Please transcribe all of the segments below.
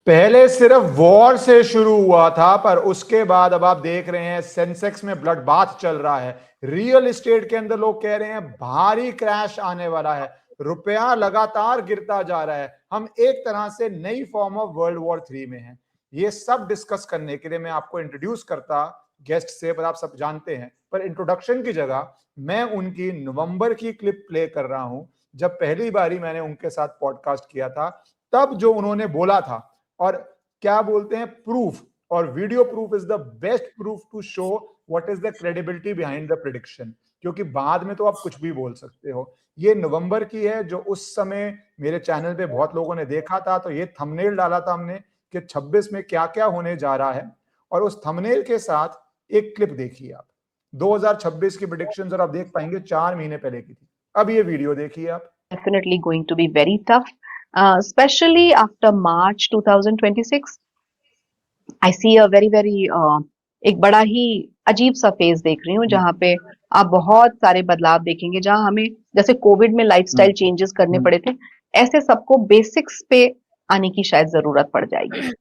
पहले सिर्फ वॉर से शुरू हुआ था, पर उसके बाद अब आप देख रहे हैं सेंसेक्स में ब्लड बाथ चल रहा है। रियल एस्टेट के अंदर लोग कह रहे हैं भारी क्रैश आने वाला है, रुपया लगातार गिरता जा रहा है। हम एक तरह से नई फॉर्म ऑफ वर्ल्ड वॉर 3 में हैं। ये सब डिस्कस करने के लिए मैं आपको इंट्रोड्यूस करता गेस्ट से, पर आप सब जानते हैं। पर इंट्रोडक्शन की जगह मैं उनकी नवंबर की क्लिप प्ले कर रहा हूं, जब पहली बारी मैंने उनके साथ पॉडकास्ट किया था। तब जो उन्होंने बोला था, और क्या बोलते हैं, प्रूफ, और video proof is the best proof to show what is the credibility behind the prediction. क्योंकि बाद में तो आप कुछ भी बोल सकते हो। ये नवंबर की है, जो उस समय मेरे चैनल पे बहुत लोगों ने देखा था, तो ये थंबनेल डाला था हमने कि 26 में क्या क्या होने जा रहा है। और उस थंबनेल के साथ एक क्लिप देखिए आप, 2026 की प्रिडिक्शंस, और आप देख पाएंगे 4 महीने पहले की थी। अब ये वीडियो देखिए आप। Definitely going to be very tough, especially after March 2026. I see a very एक बड़ा ही अजीब सा फेज देख रही हूँ जहाँ पे आप बहुत सारे बदलाव देखेंगे, जहाँ हमें जैसे कोविड में लाइफस्टाइल चेंजेस करने पड़े थे, ऐसे सबको बेसिक्स पे आने की शायद जरूरत पड़ जाएगी।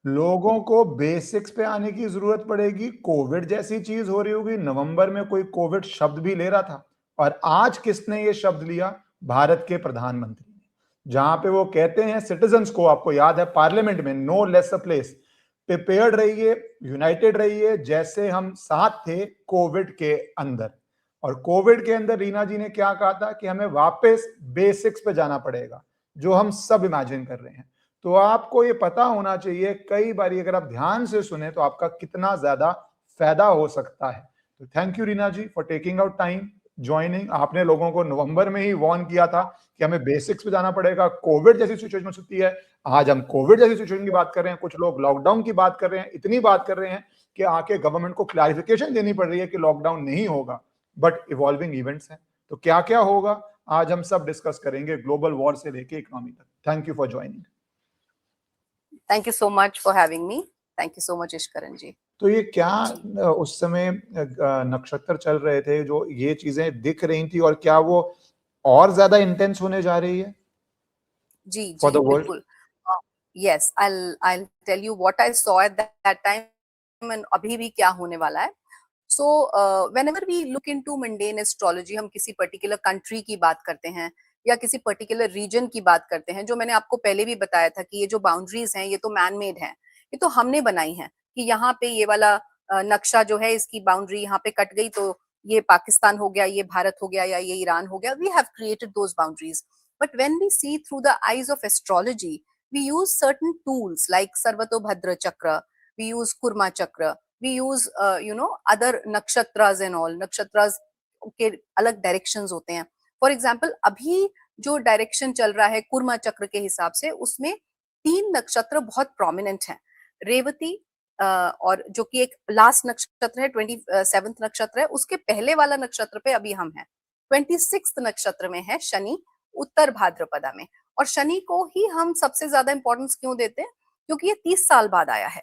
लोगों को बेसिक्स पे आने की जरूरत पड़ेगी। कोविड जैसी चीज हो रही होगी। नवंबर में कोई कोविड शब्द भी ले रहा था, और आज किसने ये शब्द लिया? भारत के प्रधानमंत्री ने, जहां पे वो कहते हैं सिटीजन्स को, आपको याद है पार्लियामेंट में, no less a place, prepared रहिए, यूनाइटेड रहिए, जैसे हम साथ थे कोविड के अंदर। और कोविड के अंदर रीना जी ने क्या कहा था कि हमें वापस बेसिक्स पे जाना पड़ेगा, जो हम सब इमेजिन कर रहे हैं। तो आपको ये पता होना चाहिए, कई बार अगर आप ध्यान से सुने तो आपका कितना ज्यादा फायदा हो सकता है। तो thank you Reena ji for taking out time joining. आपने लोगों को नवंबर में ही वार्न किया था कि हमें बेसिक्स पे जाना पड़ेगा, कोविड जैसी सिचुएशन हो सकती है। आज हम कोविड जैसी सिचुएशन की बात कर रहे हैं, कुछ लोग लॉकडाउन की बात कर रहे हैं, इतनी बात कर रहे हैं कि आके गवर्नमेंट को क्लैरिफिकेशन देनी पड़ रही है कि लॉकडाउन नहीं होगा, बट इवॉल्विंग इवेंट्स हैं। तो क्या क्या होगा आज हम सब डिस्कस करेंगे, ग्लोबल वॉर से लेके इकोनॉमी तक। Thank you for joining. Thank you so much for having me. Thank you so much, Ishkaran ji. तो ये क्या उस समय नक्षत्र चल रहे थे जो ये चीजें दिख रही थी, और क्या वो और ज्यादा इंटेंस होने जा रही है जी फॉर जी द वर्ल्ड? बिल्कुल. Yes, I'll tell you what I saw at that time and अभी भी क्या होने वाला है. So whenever we look into mundane astrology, हम किसी particular country की बात करते हैं या किसी particular region की बात करते हैं, जो मैंने आपको पहले भी बताया था कि ये जो boundaries हैं ये तो man made हैं, ये तो हमने बनाई हैं कि यहाँ पे ये वाला नक्शा जो है इसकी बाउंड्री यहाँ पे कट गई तो ये पाकिस्तान हो गया, ये भारत हो गया या ये ईरान हो गया. We have created those boundaries. But when we see through the eyes of astrology, we use certain tools like Sarvatobhadra Chakra, we use Kurma Chakra, we use other nakshatras and all. Nakshatras के अलग directions होते हैं. For example अभी जो direction चल रहा है कुर्मा चक्र के हिसाब से, उसमें 3 नक्षत्र बहुत प्रोमिनेंट हैं. रेवती और जो कि एक लास्ट नक्षत्र है, 27th नक्षत्र है, उसके पहले वाला नक्षत्र पे अभी हम हैं. 26th नक्षत्र में है शनि, उत्तर भाद्रपदा में. और शनि को ही हम सबसे ज्यादा इंपॉर्टेंस क्यों देते हैं? क्योंकि ये 30 साल बाद आया है.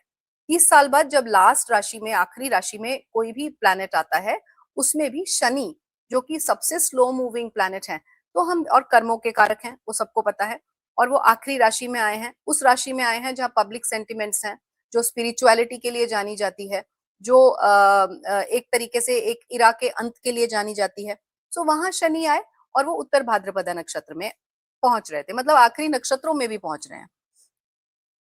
30 साल बाद जब लास्ट राशि में, आखिरी राशि में कोई भी प्लैनेट आता है, उसमें भी शनि जो कि सबसे स्लो मूविंग प्लैनेट है, तो हम, और कर्मों के कारक हैं वो सबको पता है, और वो आखिरी राशि में आए हैं, उस राशि में आए हैं जहाँ पब्लिक सेंटिमेंट्स हैं, जो स्पिरिचुअलिटी के लिए जानी जाती है, जो एक तरीके से एक इरा के अंत के लिए जानी जाती है. सो वहां शनि आए और वो उत्तर भाद्रपदा नक्षत्र में पहुंच रहे थे, मतलब आखिरी नक्षत्रों में भी पहुंच रहे हैं.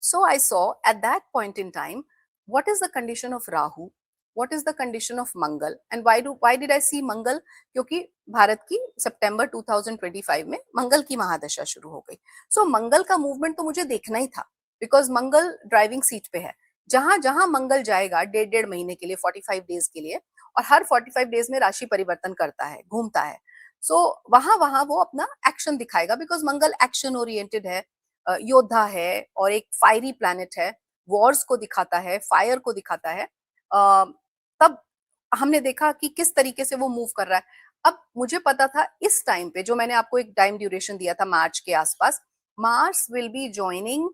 So I saw at that point in time what is the condition of Rahu, what is the condition of Mangal, and why did I see Mangal? क्योंकि भारत की सितंबर 2025 में मंगल की महादशा शुरू हो गई. So मंगल का मूवमेंट तो मुझे देखना ही था, बिकॉज मंगल ड्राइविंग सीट पे है. जहां जहां मंगल जाएगा 1.5 महीने के लिए, 45 डेज के लिए, और हर 45 डेज में राशि परिवर्तन करता है, घूमता है. सो वहां वहां वो अपना एक्शन दिखाएगा, बिकॉज मंगल एक्शन ओरिएंटेड है, योद्धा है, और एक फायरी प्लैनेट है, वॉर्स को दिखाता है, फायर को दिखाता है. तब हमने देखा कि किस तरीके से वो मूव कर रहा है. अब मुझे पता था इस टाइम पे, जो मैंने आपको एक टाइम ड्यूरेशन दिया था मार्च के आसपास, Mars will be joining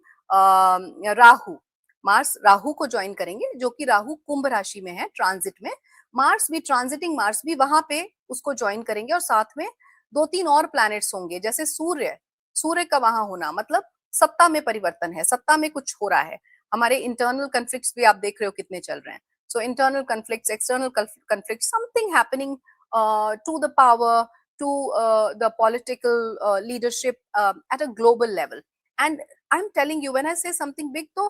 Rahu. Mars Rahu को ज्वाइन करेंगे, जो कि राहु कुंभ राशि में है ट्रांजिट में. मार्स भी ट्रांजिटिंग, मार्स भी वहां पे उसको ज्वाइन करेंगे, और साथ में 2-3 और प्लैनेट्स होंगे, जैसे सूर्य. सूर्य का वहां होना मतलब सत्ता में परिवर्तन है, सत्ता में कुछ हो रहा है। हमारे इंटरनल कन्फ्लिक्ट्स भी आप देख रहे हो कितने चल रहे हैं। So internal conflicts, external conflict, something happening to the power, to the political leadership at a global level. And I'm telling you, when I say something big, तो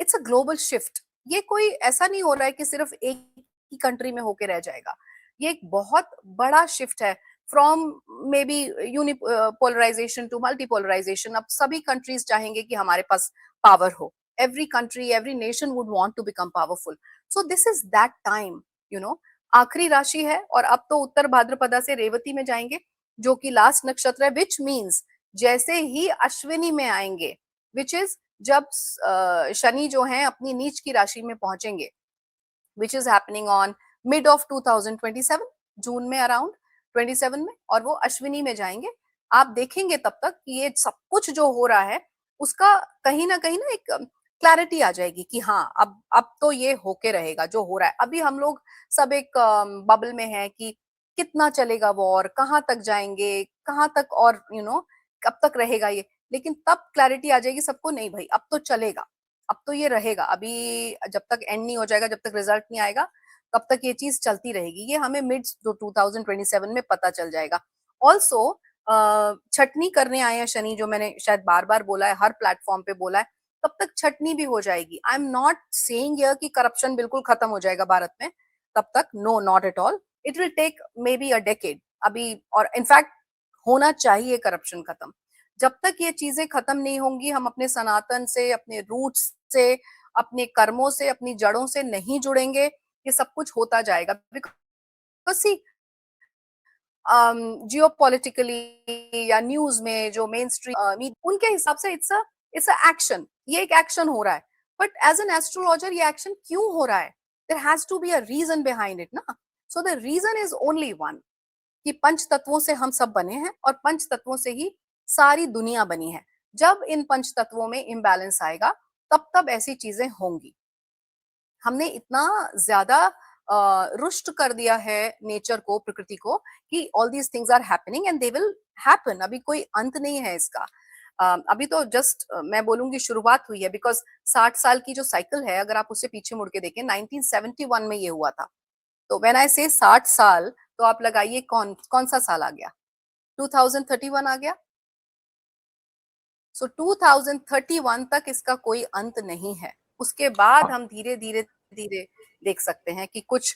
it's a global shift. ये कोई ऐसा नहीं हो रहा है कि सिर्फ एक ही कंट्री में होके रह जाएगा। ये एक बहुत बड़ा शिफ्ट है from maybe unipolarisation to multipolarisation. अब सभी कंट्रीज चाहेंगे कि हमारे पास पावर हो। Every country, every nation would want to become powerful. So this is that time, you know. आखिरी राशि है और अब तो उत्तर भाद्रपदा से रेवती में जाएंगे, जो कि लास्ट नक्षत्र है, विच मीन्स जैसे ही अश्विनी में आएंगे, विच इज जब शनि जो है अपनी नीच की राशि में पहुंचेंगे, which is happening on mid of 2027, जून में अराउंड 27 में, और वो अश्विनी में जाएंगे। आप देखेंगे तब तक कि ये सब कुछ जो हो रहा है उसका कहीं ना एक क्लैरिटी आ जाएगी कि हाँ अब तो ये होके रहेगा जो हो रहा है। अभी हम लोग सब एक बबल में है कि कितना चलेगा वॉर, कहाँ तक जाएंगे, कहाँ तक, और यू नो कब तक रहेगा ये। लेकिन तब क्लैरिटी आ जाएगी सबको, नहीं भाई अब तो चलेगा, अब तो ये रहेगा। अभी जब तक एंड नहीं हो जाएगा, जब तक रिजल्ट नहीं आएगा, तब तक ये चीज चलती रहेगी। ये हमें मिड 2027 में पता चल जाएगा। ऑल्सो छटनी करने आए हैं शनि, जो मैंने शायद बार बार बोला है, हर प्लेटफॉर्म पे बोला है, तब तक छटनी भी हो जाएगी। I am not saying here कि करप्शन बिल्कुल खत्म हो जाएगा भारत में तब तक, no, not at all. It will take maybe a decade अभी, और इनफैक्ट होना चाहिए करप्शन खत्म। जब तक ये चीजें खत्म नहीं होंगी, हम अपने सनातन से, अपने रूट्स से, अपने कर्मों से, अपनी जड़ों से नहीं जुड़ेंगे, ये सब कुछ होता जाएगा। बिकॉज सी जियोपॉलिटिकली या न्यूज में जो मेन स्ट्रीम उनके हिसाब से इट्स अ एक्शन, ये एक एक्शन हो रहा है। बट एज एन एस्ट्रोलॉजर ये एक्शन क्यों हो रहा है, there has to be a reason behind it ना। So the reason is only one, कि पंच तत्वों से हम सब बने हैं और पंच तत्वों से ही सारी दुनिया बनी है। जब इन पंच तत्वों में इम्बैलेंस आएगा तब ऐसी चीजें होंगी। हमने इतना ज्यादा रुष्ट कर दिया है नेचर को, प्रकृति को, कि all these things are happening and they will happen. अभी कोई अंत नहीं है इसका। अभी तो जस्ट मैं बोलूंगी शुरुआत हुई है। बिकॉज 60 साल की जो साइकिल है, अगर आप उससे पीछे मुड़ के देखें, 1971 में ये हुआ था। तो व्हेन आई से 60 साल, तो आप लगाइए कौन सा साल आ गया, 2031 आ गया। सो 2031 तक इसका कोई अंत नहीं है। उसके बाद हम धीरे धीरे देख सकते हैं कि कुछ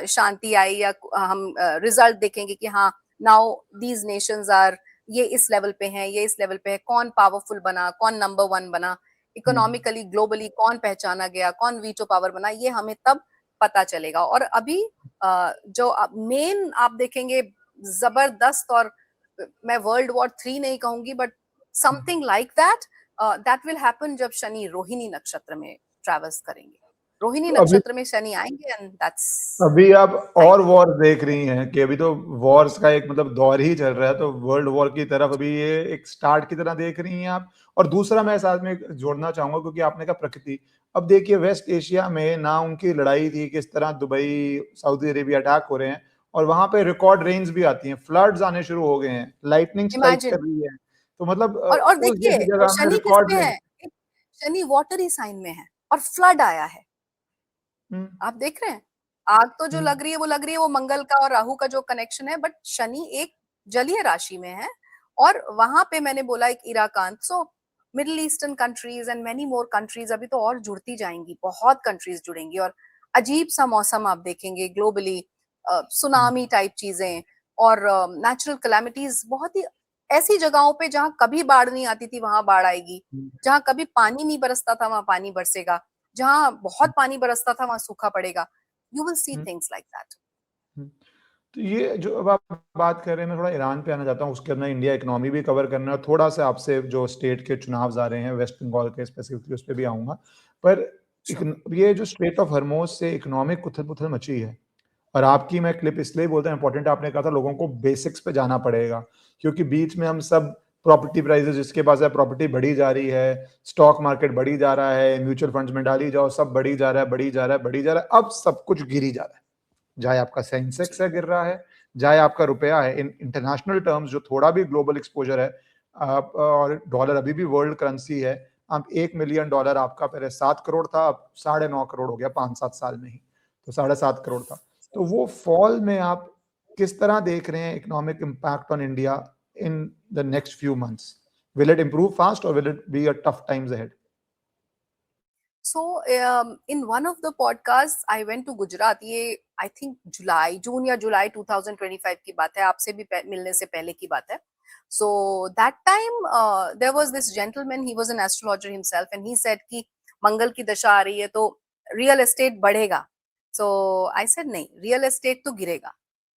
शांति आई, या हम रिजल्ट देखेंगे कि हाँ नाउ दीज नेशंस आर, ये इस लेवल पे हैं, ये इस लेवल पे है, कौन पावरफुल बना, कौन नंबर 1 बना, इकोनॉमिकली ग्लोबली कौन पहचाना गया, कौन वीटो पावर बना, ये हमें तब पता चलेगा। और अभी जो मेन आप देखेंगे जबरदस्त, और मैं वर्ल्ड वॉर 3 नहीं कहूंगी, but something like that will happen जब शनि रोहिणी नक्षत्र में ट्रैवल्स करेंगे। रोहिणी तो अभी नक्षत्र में शनि आएंगे एंड दैट्स अभी आप और वॉर देख रही हैं कि अभी तो वॉर्स का एक मतलब दौर ही चल रहा है, तो वर्ल्ड वॉर की तरफ अभी ये एक स्टार्ट की तरह देख रही हैं आप। और दूसरा मैं साथ में जोड़ना चाहूंगा, क्योंकि आपने कहा प्रकृति, अब देखिए वेस्ट एशिया में ना उनकी लड़ाई थी, किस तरह दुबई, सऊदी अरेबिया अटैक हो रहे हैं, और वहां पे रिकॉर्ड रेन्स भी आती हैं, फ्लड्स आने शुरू हो गए हैं, लाइटनिंग स्ट्राइक कर इमेजिन। रही है। तो मतलब और उस जैसी देखिए जगह में शनि किस रिकॉर्ड में रेन। है, शनि वाटरी साइन में है और फ्लड आया है। हम्म, आप देख रहे हैं, आग तो जो हम्म, लग रही है वो लग रही है, वो मंगल का और राहु का जो कनेक्शन है, बट शनि एक जलीय राशि में है। और वहां पे मैंने बोला एक Irakant. So middle eastern countries and many more countries अभी तो और जुड़ती जाएंगी, बहुत कंट्रीज जुड़ेंगी, और अजीब सा मौसम आप देखेंगे ग्लोबली, सुनामी टाइप चीजें, और नेचुरल कैलामिटीज बहुत ही ऐसी जगहों पे जहां कभी बाढ़ नहीं आती थी वहां बाढ़ आएगी, हम्म, जहां कभी पानी नहीं बरसता था वहां पानी बरसेगा, जहां बहुत पानी बरसता था वहां सूखा पड़ेगा। You will see hmm, things like that. Hmm. तो ये जो अब आप बात कर रहे हैं, मैं थोड़ा ईरान पे आना चाहता हूँ, उसके अंदर इंडिया इकोनॉमी भी कवर करना है, और थोड़ा सा आपसे जो स्टेट के चुनाव आ रहे हैं वेस्ट बंगाल के स्पेसिफिकली उस पर भी आऊंगा। पर ये जो स्ट्रेट ऑफ हर्मोज से इकोनॉमिक उथल पुथल मची है, और आपकी मैं क्लिप इसलिए बोलता हूँ इंपॉर्टेंट, आपने कहा था लोगों को बेसिक्स पे जाना पड़ेगा, क्योंकि बीच में हम सब प्रॉपर्टी प्राइसेस, जिसके पास है प्रॉपर्टी बढ़ी जा रही है, स्टॉक मार्केट बढ़ी जा रहा है, म्यूचुअल फंड्स में डाली जाओ, सब बढ़ी जा रहा है, बढ़ी जा रहा है, बढ़ी जा रहा है, अब सब कुछ गिरी जा रहा है। चाहे आपका सेंसेक्स है गिर रहा है, चाहे आपका रुपया है, इन इंटरनेशनल टर्म्स जो थोड़ा भी ग्लोबल एक्सपोजर है, और डॉलर अभी भी वर्ल्ड करेंसी है। अब $1 मिलियन आपका पहले 7 करोड़ था, अब 9.5 करोड़ हो गया 5-7 साल में ही, तो 7.5 करोड़ था। तो वो फॉल में आप किस तरह देख रहे हैं economic impact on India in the next few months? Will it improve fast or will it be a tough times ahead? So in one of the podcasts, I went to Gujarat. ये I think जून या जुलाई 2025 की बात है, आपसे भी मिलने से पहले की बात है. So that time there was this gentleman. He was an astrologer himself, and he said कि मंगल की दशा आ रही है तो रियल एस्टेट बढ़ेगा. So I said नहीं, रियल एस्टेट तो गिरेगा.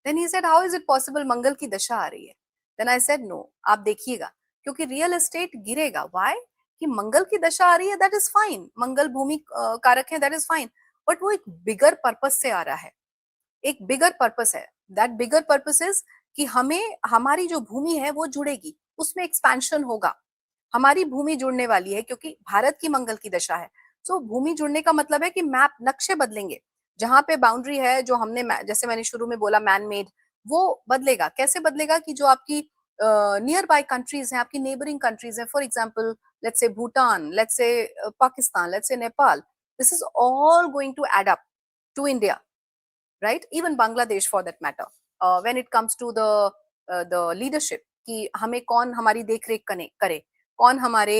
Then he said, how is it possible? मंगल की दशा आ रही है. Then I said no, आप देखिएगा, क्योंकि रियल एस्टेट गिरेगा. Why? कि मंगल की दशा आ रही है, दैट इज फाइन, मंगल भूमि कारक है, दैट इज फाइन, बट वो एक बिगर पर्पस से आ रहा है. एक बिगर पर्पस है. दैट बिगर पर्पस इज कि हमें हमारी जो भूमि है वो जुड़ेगी, उसमें एक्सपेंशन होगा. हमारी भूमि जुड़ने वाली है क्योंकि भारत की मंगल की दशा है. सो भूमि जुड़ने का मतलब है कि मैप, नक्शे बदलेंगे. जहां पे बाउंड्री है, जो हमने जैसे मैंने शुरू में बोला मैन मेड, वो बदलेगा. कैसे बदलेगा? कि जो आपकी नियर बाय कंट्रीज हैं, आपकी नेबरिंग कंट्रीज हैं, for example let's say Bhutan, let's say Pakistan, let's say Nepal, this is all going to add up to India, right? Even Bangladesh for that matter. When it comes to the leadership, कि हमें कौन हमारी देख रेख करे, कौन हमारे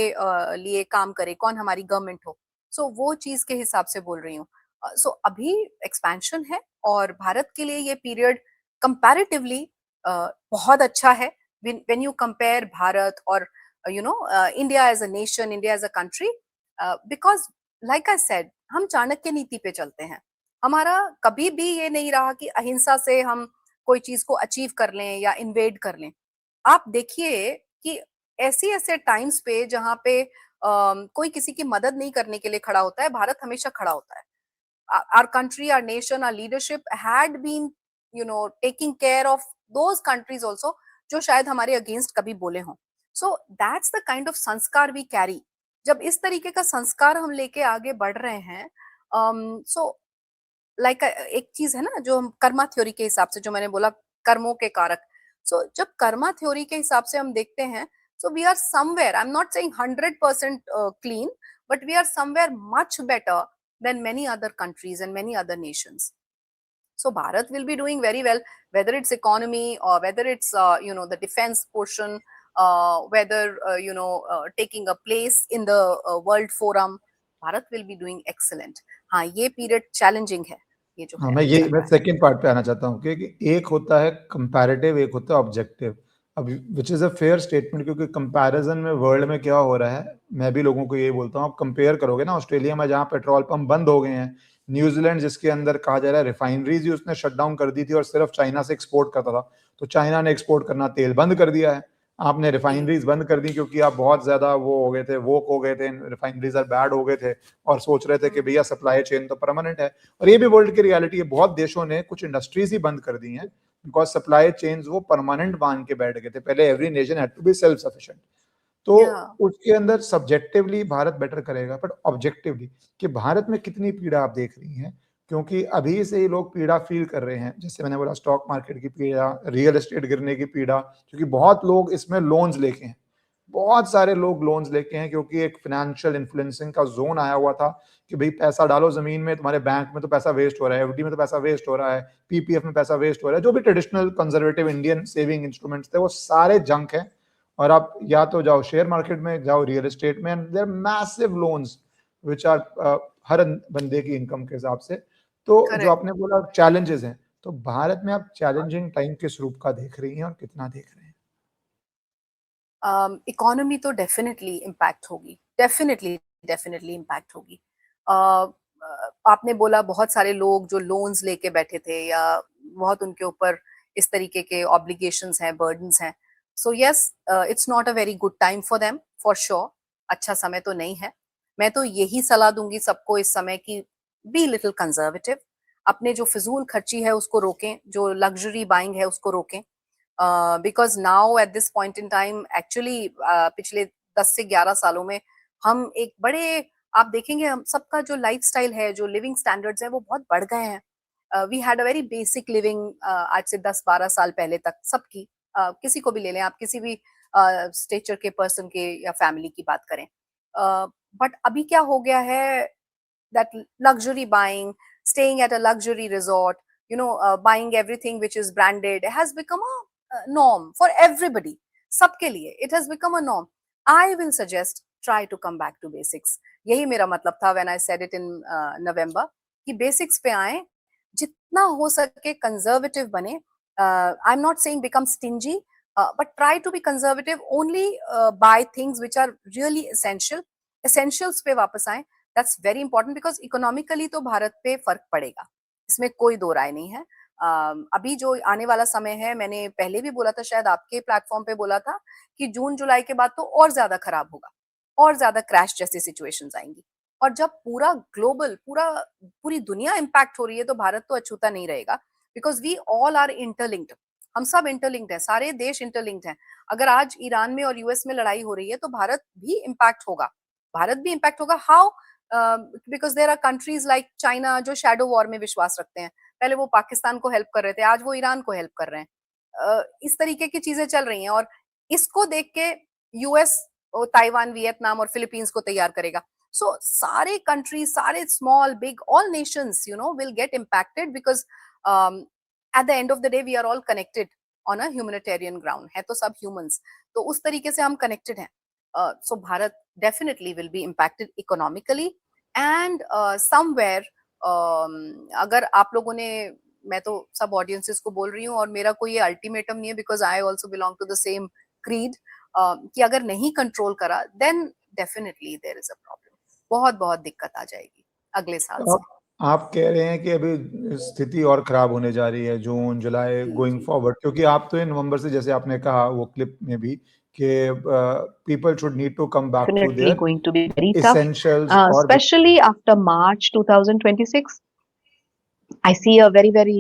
लिए काम करे, कौन हमारी गवर्नमेंट हो. सो वो चीज के हिसाब से बोल रही हूँ. सो अभी एक्सपेंशन है और भारत के लिए ये पीरियड कंपैरेटिवली बहुत अच्छा है. when you compare भारत और India as a nation, India as a country, because like I said, हम चाणक्य नीति पे चलते हैं. हमारा कभी भी ये नहीं रहा कि अहिंसा से हम कोई चीज को अचीव कर लें या इन्वेड कर लें. आप देखिए कि ऐसे टाइम्स पे जहाँ पे कोई किसी की मदद नहीं करने के लिए खड़ा होता है, भारत हमेशा खड़ा होता है. Our country, our nation, our leadership had been, taking care of those countries also, जो शायद हमारे अगेंस्ट कभी बोले हों. So that's the kind of संस्कार वी कैरी. जब इस तरीके का संस्कार हम लेके आगे बढ़ रहे हैं, सो लाइक एक चीज है ना, जो हम कर्मा थ्योरी के हिसाब से, जो मैंने बोला कर्मों के कारक. सो जब कर्मा थ्योरी के हिसाब से हम देखते हैं, so we are somewhere, I am not saying 100% clean, but we are somewhere much better than many other countries and many other nations. So Bharat will be doing very well, whether it's economy or whether it's the defense portion, whether taking a place in the world forum. Bharat will be doing excellent. हाँ, ये period challenging है, ये जो हाँ, है मैं चल रहा है. सेकंड पार्ट पे आना चाहता हूँ कि एक होता है कंपैरेटिव, एक होता है ऑब्जेक्टिव. अब which is a fair statement, क्योंकि कंपैरिजन में वर्ल्ड में क्या हो रहा है, मैं भी लोगों को ये बोलता हूँ, आप कंपेयर करोगे ना ऑस्ट्रेलिया में जहाँ पेट्रोल पंप बंद हो गए हैं, न्यूजीलैंड जिसके अंदर कहा जा रहा है रिफाइनरीज ही उसने शट डाउन कर दी थी और सिर्फ चाइना से एक्सपोर्ट करता था, तो चाइना ने एक्सपोर्ट करना तेल बंद कर दिया है. आपने रिफाइनरीज बंद कर दी क्योंकि आप बहुत ज्यादा वो हो गए थे, वोक हो गए थे, रिफाइनरीज आर बैड हो गए थे और सोच रहे थे कि भैया सप्लाई चेन तो परमानेंट है. और ये भी वर्ल्ड की रियलिटी है, बहुत देशों ने कुछ इंडस्ट्रीज ही बंद कर दी हैं बिकॉज सप्लाई चेन्स वो परमानेंट मान के बैठ गए थे. पहले every nation had to be self sufficient. तो उसके अंदर सब्जेक्टिवली भारत बेटर करेगा, बट ऑब्जेक्टिवली कि भारत में कितनी पीड़ा आप देख रही हैं, क्योंकि अभी से ही लोग पीड़ा फील कर रहे हैं. जैसे मैंने बोला स्टॉक मार्केट की पीड़ा, रियल एस्टेट गिरने की पीड़ा, क्योंकि बहुत लोग इसमें लोन्स लेके हैं, बहुत सारे लोग लोन्स लेके हैं, क्योंकि एक फाइनेंशियल इन्फ्लुएंसिंग का जोन आया हुआ था कि भाई पैसा डालो जमीन में, तुम्हारे बैंक में तो पैसा वेस्ट हो रहा है, एफडी में तो पैसा वेस्ट हो रहा है, पीपीएफ में पैसा वेस्ट हो रहा है. जो भी traditional conservative Indian saving instruments थे वो सारे जंक हैं. और आप या तो जाओ शेयर मार्केट में, जाओ रियल एस्टेट में, and there massive loans which are हर बंदे की इनकम के हिसाब से. तो जो आपने बोला चैलेंजेस हैं, तो भारत में आप चैलेंजिंग टाइम किस रूप का देख रही हैं और कितना देख रहे हैं? इकोनॉमी तो डेफिनेटली इम्पैक्ट होगी, डेफिनेटली इम्पैक्ट होगी. आपने बोला बहुत सारे लोग जो लोन्स लेके बैठे थे या बहुत उनके ऊपर इस तरीके के ऑब्लिगेशंस हैं, बर्डन्स हैं. So yes, it's not a very good time for them, for sure. अच्छा समय तो नहीं है. मैं तो यही सलाह दूंगी सबको इस समय की, बी लिटिल कंजर्वेटिव. अपने जो फिजूल खर्ची है उसको रोकें, जो लग्जरी बाइंग है उसको रोकें. Because now at this point in time, actually पिछले 10 से 11 सालों में हम एक बड़े, आप देखेंगे हम सबका जो लाइफस्टाइल है, जो लिविंग स्टैंडर्ड्स है, वो बहुत बढ़ गए हैं. We had a very basic living आज से 10-12 साल पहले तक सबकी. किसी को भी ले लें आप, किसी भी स्टेचर के पर्सन के या फैमिली की बात करें. बट अभी क्या हो गया है, that luxury buying, staying at a luxury resort, buying everything which is branded has become a norm for everybody. सबके लिए it has become a norm. I will suggest try to come back to basics. यही मेरा मतलब था when I said it in November कि basics पे आए, जितना हो सके conservative बने. I'm not saying become stingy, but try to be conservative. Only buy things which are really essential. Essentials पे वापस आए. That's very important because economically तो भारत पे फर्क पड़ेगा, इसमें कोई दो राय नहीं है. अभी जो आने वाला समय है, मैंने पहले भी बोला था, शायद आपके प्लेटफॉर्म पे बोला था कि जून जुलाई के बाद तो और ज्यादा खराब होगा, और ज्यादा क्रैश जैसी सिचुएशंस आएंगी. और जब पूरा ग्लोबल पूरी दुनिया इम्पैक्ट हो रही है तो भारत तो अछूता नहीं रहेगा, because we all are interlinked. हम सब इंटरलिंक्ड है, सारे देश इंटरलिंक्ड हैं. अगर आज ईरान में और यूएस में लड़ाई हो रही है तो भारत भी इम्पैक्ट होगा. How? Because there are countries like China जो शैडो वॉर में विश्वास रखते हैं. पहले वो पाकिस्तान को हेल्प कर रहे थे, आज वो ईरान को हेल्प कर रहे हैं. इस तरीके की चीजें चल रही हैं, और इसको देख के यूएस ताइवान, वियतनाम और फिलीपींस को तैयार करेगा. सो सारे कंट्रीज, सारे small big all nations will get impacted, because at the end of the day we are all connected on a humanitarian ground. है तो सब ह्यूमंस, तो उस तरीके से हम कनेक्टेड हैं. So Bharat definitely will be impacted economically, and somewhere अगर आप लोगों ने, मैं तो सब ऑडियंसेस को बोल रही हूँ और मेरा कोई अल्टीमेटम नहीं है, because I also belong to the same creed, कि अगर नहीं कंट्रोल करा then definitely there is a problem. बहुत बहुत दिक्कत आ जाएगी अगले साल से. आप कह रहे हैं कि अभी स्थिति और खराब होने जा रही है जून जुलाई गोइंग फॉरवर्ड, क्योंकि आप तो नवंबर से, जैसे आपने कहा वो क्लिप में भी, कि people should need to come back to Definitely their going to be very tough, essentials or especially after March 2026. I see a very very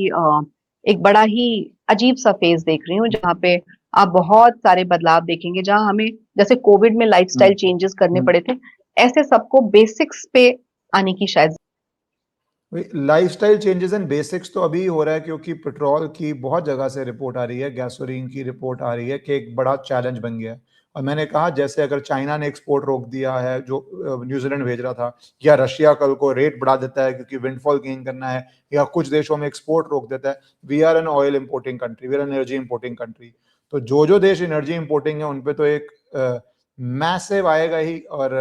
एक बड़ा ही अजीब सा फेज देख रही हूँ, जहाँ पे आप बहुत सारे बदलाव देखेंगे. जहाँ हमें जैसे कोविड में लाइफस्टाइल चेंजेस करने पड़े थे, ऐसे सबको बेसिक्स पे आने की शायद. लाइफस्टाइल चेंजेस एंड बेसिक्स तो अभी हो रहा है, क्योंकि पेट्रोल की बहुत जगह से रिपोर्ट आ रही है, गैसोलीन की रिपोर्ट आ रही है कि एक बड़ा चैलेंज बन गया है. और मैंने कहा, जैसे अगर चाइना ने एक्सपोर्ट रोक दिया है जो न्यूजीलैंड भेज रहा था, या रशिया कल को रेट बढ़ा देता है क्योंकि विंडफॉल गेन करना है, या कुछ देशों में एक्सपोर्ट रोक देता है. We are an oil importing country, we are energy importing country. तो जो देश एनर्जी इंपोर्टिंग है उन पे तो एक मैसिव आएगा ही. और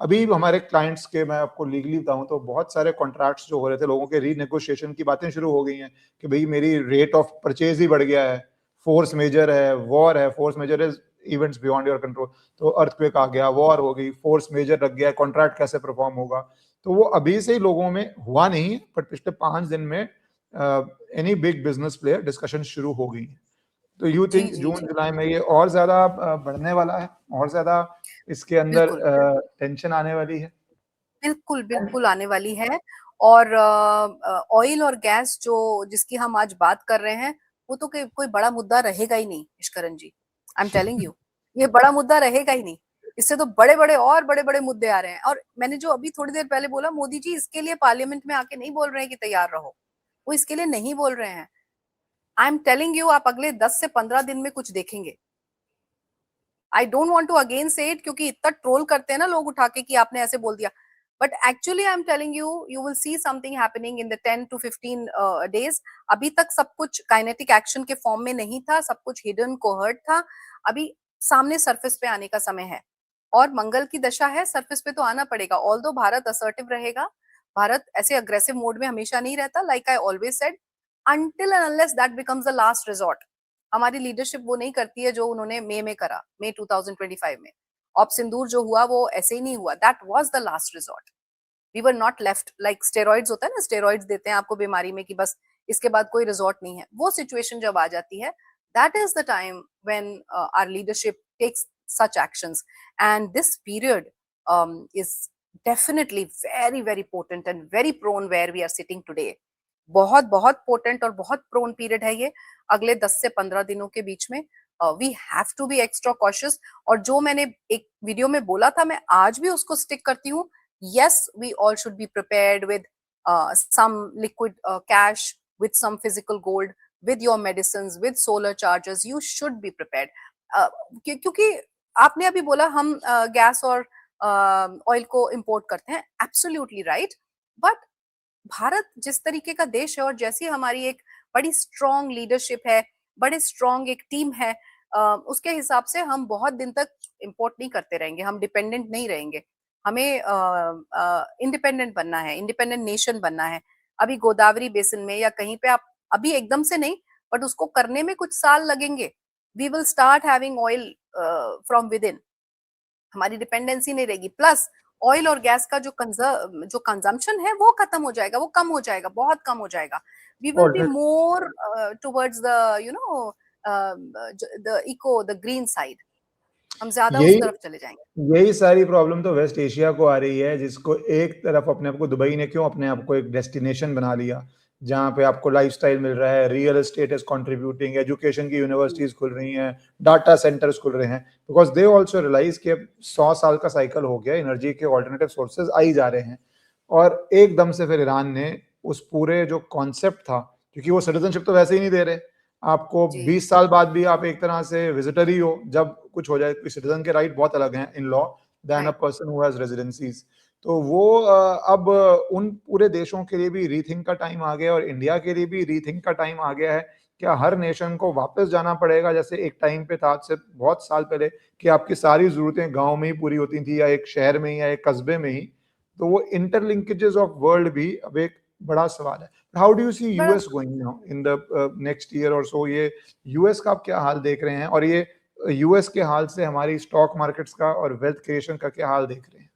अभी हमारे क्लाइंट्स के, मैं आपको लीगली बताऊं तो बहुत सारे कॉन्ट्रैक्ट्स जो हो रहे थे, लोगों के रीनेगोशिएशन की बातें शुरू हो गई हैं कि भाई मेरी रेट ऑफ परचेज ही बढ़ गया है, फोर्स मेजर है, वॉर है. Force majeure is events beyond your control. तो अर्थक्वेक आ गया, वॉर हो गई, फोर्स मेजर लग गया, कॉन्ट्रैक्ट कैसे परफॉर्म होगा. तो वो अभी से ही लोगों में हुआ नहीं है, बट पिछले 5 दिन में any big business player discussion शुरू हो गई है. तो यू थिंक जून जुलाई में ये और ज्यादा बढ़ने वाला है, और ज्यादा इसके अंदर टेंशन आने वाली है? बिल्कुल बिल्कुल आने वाली है. और ऑयल और गैस जिसकी हम आज बात कर रहे हैं, वो तो कोई बड़ा मुद्दा रहेगा ही नहीं निष्करण जी. आई एम टेलिंग यू, ये बड़ा मुद्दा रहेगा ही नहीं. इससे तो बड़े बड़े मुद्दे आ रहे हैं. और मैंने जो अभी थोड़ी देर पहले बोला, मोदी जी इसके लिए पार्लियामेंट में आके नहीं बोल रहे हैं कि तैयार रहो, वो इसके लिए नहीं बोल रहे हैं. आई एम टेलिंग यू, आप अगले 10 से 15 दिन में कुछ देखेंगे. I don't want to again say it, क्योंकि इतना ट्रोल करते हैं ना लोग उठा के कि आपने ऐसे बोल दिया. But actually I am telling you, you will see something happening in the 10 to 15 days. अभी तक सब कुछ काइनेटिक एक्शन के फॉर्म में नहीं था, सब कुछ हिडन कोहर्ट था. अभी सामने सरफेस पे आने का समय है, और मंगल की दशा है, सरफेस पे तो आना पड़ेगा. ऑल्दो भारत असर्टिव रहेगा, भारत ऐसे अग्रेसिव मोड में हमेशा नहीं रहता, like I always said, until and unless that becomes the last resort. हमारी लीडरशिप वो नहीं करती है जो उन्होंने मई में करा, मई 2025 में. ऑप सिंदूर जो हुआ वो ऐसे ही नहीं हुआ. That was the last resort. We were not left like steroids होता है ना, स्टेरॉइड्स देते हैं आपको बीमारी में कि बस इसके बाद कोई रिजॉर्ट नहीं है. वो सिचुएशन जब आ जाती है, that is the time when our leadership takes such actions. And this period is definitely very very potent and very prone where we are sitting today. बहुत बहुत पोटेंट और बहुत प्रोन पीरियड है ये अगले 10 से 15 दिनों के बीच में. We have to be extra cautious. और जो मैंने एक वीडियो में बोला था, मैं आज भी उसको स्टिक करती हूँ. Yes, we all should be prepared with some liquid cash, with some physical gold, with your medicines, with solar chargers. You should be prepared. क्योंकि आपने अभी बोला हम गैस और ऑयल को इंपोर्ट करते हैं, एब्सोल्युटली राइट, बट भारत जिस तरीके का देश है और जैसी हमारी एक बड़ी स्ट्रॉन्ग लीडरशिप है, बड़े स्ट्रॉन्ग एक टीम है, उसके हिसाब से हम बहुत दिन तक इंपोर्ट नहीं करते रहेंगे, हम डिपेंडेंट नहीं रहेंगे। हमें इंडिपेंडेंट बनना है, इंडिपेंडेंट नेशन बनना है। अभी गोदावरी बेसिन में या कहीं पे आप अभी एकदम से नहीं, बट उसको करने में कुछ साल लगेंगे। We will start having oil from within, हमारी डिपेंडेंसी नहीं रहेगी। प्लस ऑयल और गैस का जो कंजम्पशन है वो खत्म हो जाएगा, वो कम हो जाएगा, बहुत कम हो जाएगा। वी विल बी और more towards the the eco, the green side, हम ज्यादा उस यही तरफ चले जाएंगे। यही सारी प्रॉब्लम तो वेस्ट एशिया को आ रही है, जिसको एक तरफ अपने आप को दुबई ने क्यों अपने आप को एक डेस्टिनेशन बना लिया, जहाँ पे आपको लाइफस्टाइल मिल रहा है, real estate is contributing, education की यूनिवर्सिटीज खुल रही हैं, डाटा सेंटर्स खुल रहे हैं, बिकॉज दे आल्सो रियलाइज कि अब 100 साल का साइकिल हो गया, एनर्जी के ऑल्टरनेटिव सोर्सेज आ ही जा रहे हैं। और एकदम से फिर ईरान ने उस पूरे जो कॉन्सेप्ट था, क्योंकि वो सिटीजनशिप तो वैसे ही नहीं दे रहे, आपको जी 20 साल बाद भी आप एक तरह से विजिटर ही हो जब कुछ हो जाए। सिटीजन के राइट बहुत अलग हैं in law than a right, person who has residencies. तो वो अब उन पूरे देशों के लिए भी रीथिंक का टाइम आ गया, और इंडिया के लिए भी रीथिंक का टाइम आ गया है। क्या हर नेशन को वापस जाना पड़ेगा, जैसे एक टाइम पे था, आज से बहुत साल पहले, कि आपकी सारी जरूरतें गांव में ही पूरी होती थी, या एक शहर में ही, या एक कस्बे में ही। तो वो इंटरलिंकेजेस ऑफ वर्ल्ड भी अब एक बड़ा सवाल है। हाउ डू यू सी बड़ा US going now in the next year और सो? ये यूएस का आप क्या हाल देख रहे हैं, और ये यूएस के हाल से हमारी स्टॉक मार्केट्स का और वेल्थ क्रिएशन का क्या हाल देख रहे हैं?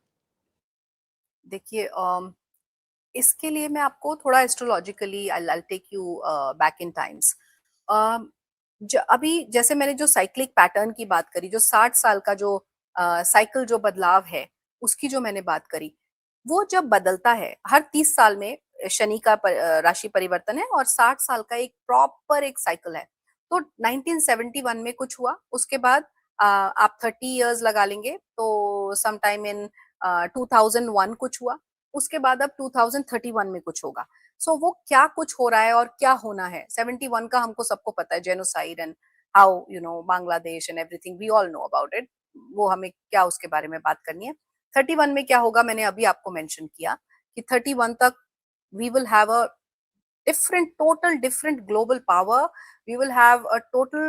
देखिए, इसके लिए मैं आपको थोड़ा astrologically I take you back in times. अभी जैसे मैंने जो साइक्लिक पैटर्न की बात करी, जो 60 साल का जो साइकिल, जो बदलाव है, उसकी जो मैंने बात करी, वो जब बदलता है हर 30 साल में, शनि का राशि परिवर्तन है और 60 साल का एक प्रॉपर एक साइकिल है। तो 1971 में कुछ हुआ, उसके बाद आप 30 इयर्स लगा लेंगे तो सम टाइम इन 2001 कुछ हुआ, उसके बाद अब 2031 में कुछ होगा। सो वो क्या कुछ हो रहा है और क्या होना है, 71 का हमको सबको पता है, genocide and how Bangladesh and everything, we all know about it. वो हमें क्या उसके बारे में बात करनी है। 31 में क्या होगा, मैंने अभी आपको मेंशन किया कि 31 तक we will have a total different global power, we will have a total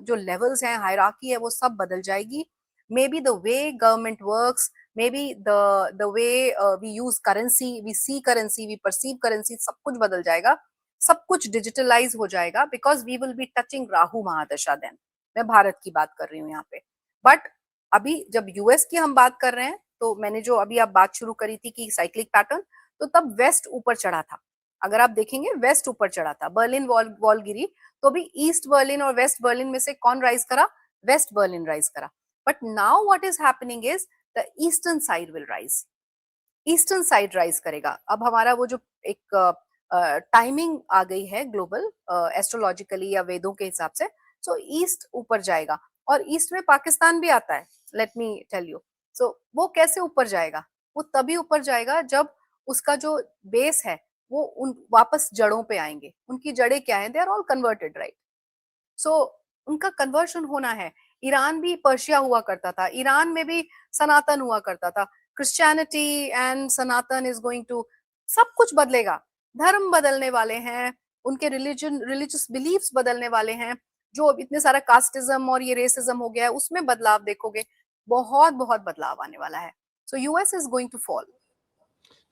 जो levels हैं, hierarchy है, वो सब बदल जाएगी। Maybe the way government works, maybe the way we use currency, we see currency, we perceive currency, सब कुछ बदल जाएगा, सब कुछ डिजिटलाइज हो जाएगा, because we will be touching Rahu महादशा then। मैं भारत की बात कर रही हूँ यहाँ पे। बट अभी जब यूएस की हम बात कर रहे हैं, तो मैंने जो अभी आप बात शुरू करी थी कि साइक्लिक पैटर्न, तो तब वेस्ट ऊपर चढ़ा था। अगर आप देखेंगे वेस्ट ऊपर चढ़ा था, बर्लिन वॉल गिरी, तो भी ईस्ट बर्लिन और वेस्ट बर्लिन में से कौन राइज करा? वेस्ट बर्लिन राइज करा। But now what is happening is the eastern side will rise, eastern side rise करेगा। अब हमारा वो जो एक टाइमिंग आ गई है ग्लोबल एस्ट्रोलॉजिकली या वेदों के हिसाब से, सो ईस्ट ऊपर जाएगा, और ईस्ट में पाकिस्तान भी आता है, लेट मी टेल यू। सो वो कैसे ऊपर जाएगा? वो तभी ऊपर जाएगा जब उसका जो बेस है वो उन वापस जड़ों पे आएंगे। उनकी जड़ें क्या है? They are all converted, right? So उनका कन्वर्शन होना है। ईरान भी पर्शिया हुआ करता था, ईरान में भी सनातन हुआ करता था। Christianity and Sanatan is going to, सब कुछ बदलेगा, धर्म बदलने वाले हैं, उनके रिलीजियस बिलीफ्स बदलने वाले हैं। जो इतने सारा कास्टिज्म और ये रेसिज्म हो गया है, उसमें बदलाव देखोगे, बहुत बहुत बदलाव आने वाला है। So US is going to fall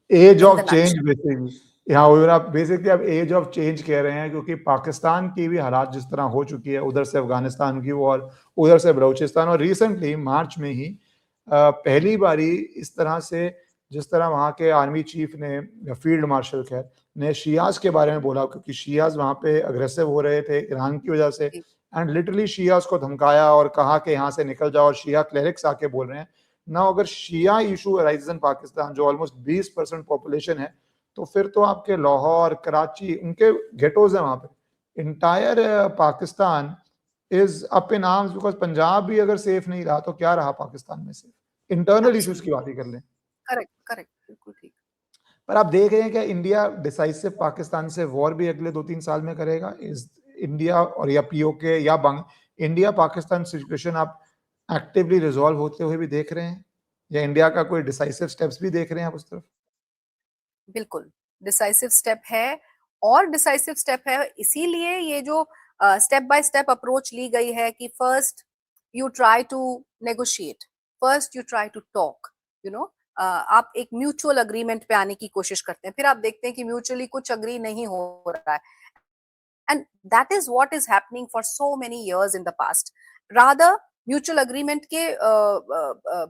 as in of the change nutshell. Basically, यहाँ आप बेसिकली आप एज ऑफ चेंज कह रहे हैं, क्योंकि पाकिस्तान की भी हालात जिस तरह हो चुकी है, उधर से अफगानिस्तान की वॉर, उधर से बलूचिस्तान, और रिसेंटली मार्च में ही पहली बारी इस तरह से, जिस तरह वहाँ के आर्मी चीफ ने, फील्ड मार्शल खैर, ने शियाज के बारे में बोला, क्योंकि शियाज वहाँ पे अग्रेसिव हो रहे थे ईरान की वजह से, एंड लिटरली शियाज को धमकाया और कहा कि यहाँ से निकल जाओ। शिया क्लेरिक्स आके बोल रहे हैं ना, अगर शिया इशू अराइजेस इन पाकिस्तान, जो ऑलमोस्ट 20% पॉपुलेशन है, तो फिर तो आपके लाहौर, कराची, उनके गेटोज हैं वहां पे। Entire Pakistan is up in arms, because Punjab भी अगर सेफ नहीं रहा तो क्या रहा पाकिस्तान में सेफ? इंटरनल इश्यूज की बात ही कर लें। करेक्ट, करेक्ट, बिल्कुल ठीक। पर आप देख रहे हैं क्या इंडिया डिसाइसिव पाकिस्तान से वॉर भी अगले 2-3 साल में करेगा? इज इंडिया और या पीओके या इंडिया पाकिस्तान सिचुएशन आप एक्टिवली रिजॉल्व होते हुए भी देख रहे हैं, या इंडिया का कोई डिसाइसिव स्टेप्स भी देख रहे हैं आप उस तरफ? बिल्कुल डिसाइसिव स्टेप है, और डिसाइसिव स्टेप है इसीलिए ये जो स्टेप बाय स्टेप अप्रोच ली गई है कि first you try to negotiate, first you try to talk, you know, आप एक म्यूचुअल अग्रीमेंट पे आने की कोशिश करते हैं, फिर आप देखते हैं कि म्यूचुअली कुछ अग्री नहीं हो रहा है, and that is what is happening for so many years in the past. Rather mutual agreement के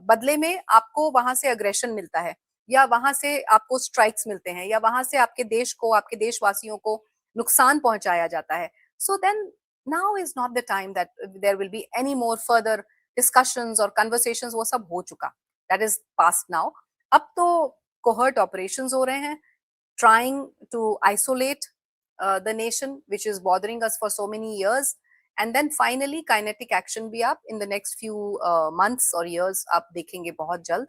बदले में आपको वहां से अग्रेशन मिलता है, या वहां से आपको स्ट्राइक्स मिलते हैं, या वहां से आपके देश को, आपके देशवासियों को नुकसान पहुंचाया जाता है. So then now is not the time that there will be any more further discussions और कन्वर्सेशंस, वो सब हो चुका, दैट इज पास्ट नाउ. अब तो कोहर्ट ऑपरेशंस हो रहे हैं, trying to isolate the nation which is bothering us for so many years, and then finally kinetic action भी आप in the next few months or years आप देखेंगे बहुत जल्द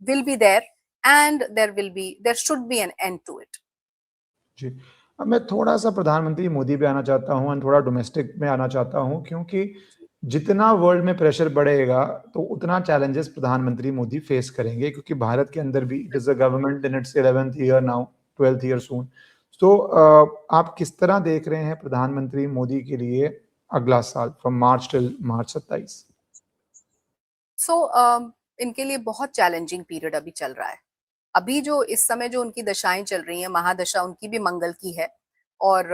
will be there, and there should be an end to it. जी, अब मैं थोड़ा सा प्रधानमंत्री मोदी पे आना चाहता हूँ और थोड़ा डोमेस्टिक में आना चाहता हूँ, क्योंकि जितना वर्ल्ड में प्रेशर बढ़ेगा तो उतना चैलेंजेस प्रधानमंत्री मोदी फेस करेंगे, क्योंकि भारत के अंदर भी it is a government in its 11th year now, 12th year soon. तो आप किस तरह देख रहे हैं प्रधानमंत्री मोदी के लिए अगला साल फ्रॉम मार्च टिल मार्च 27? सो इनके लिए बहुत चैलेंजिंग पीरियड अभी चल रहा है. अभी जो इस समय जो उनकी दशाएं चल रही हैं, महादशा उनकी भी मंगल की है, और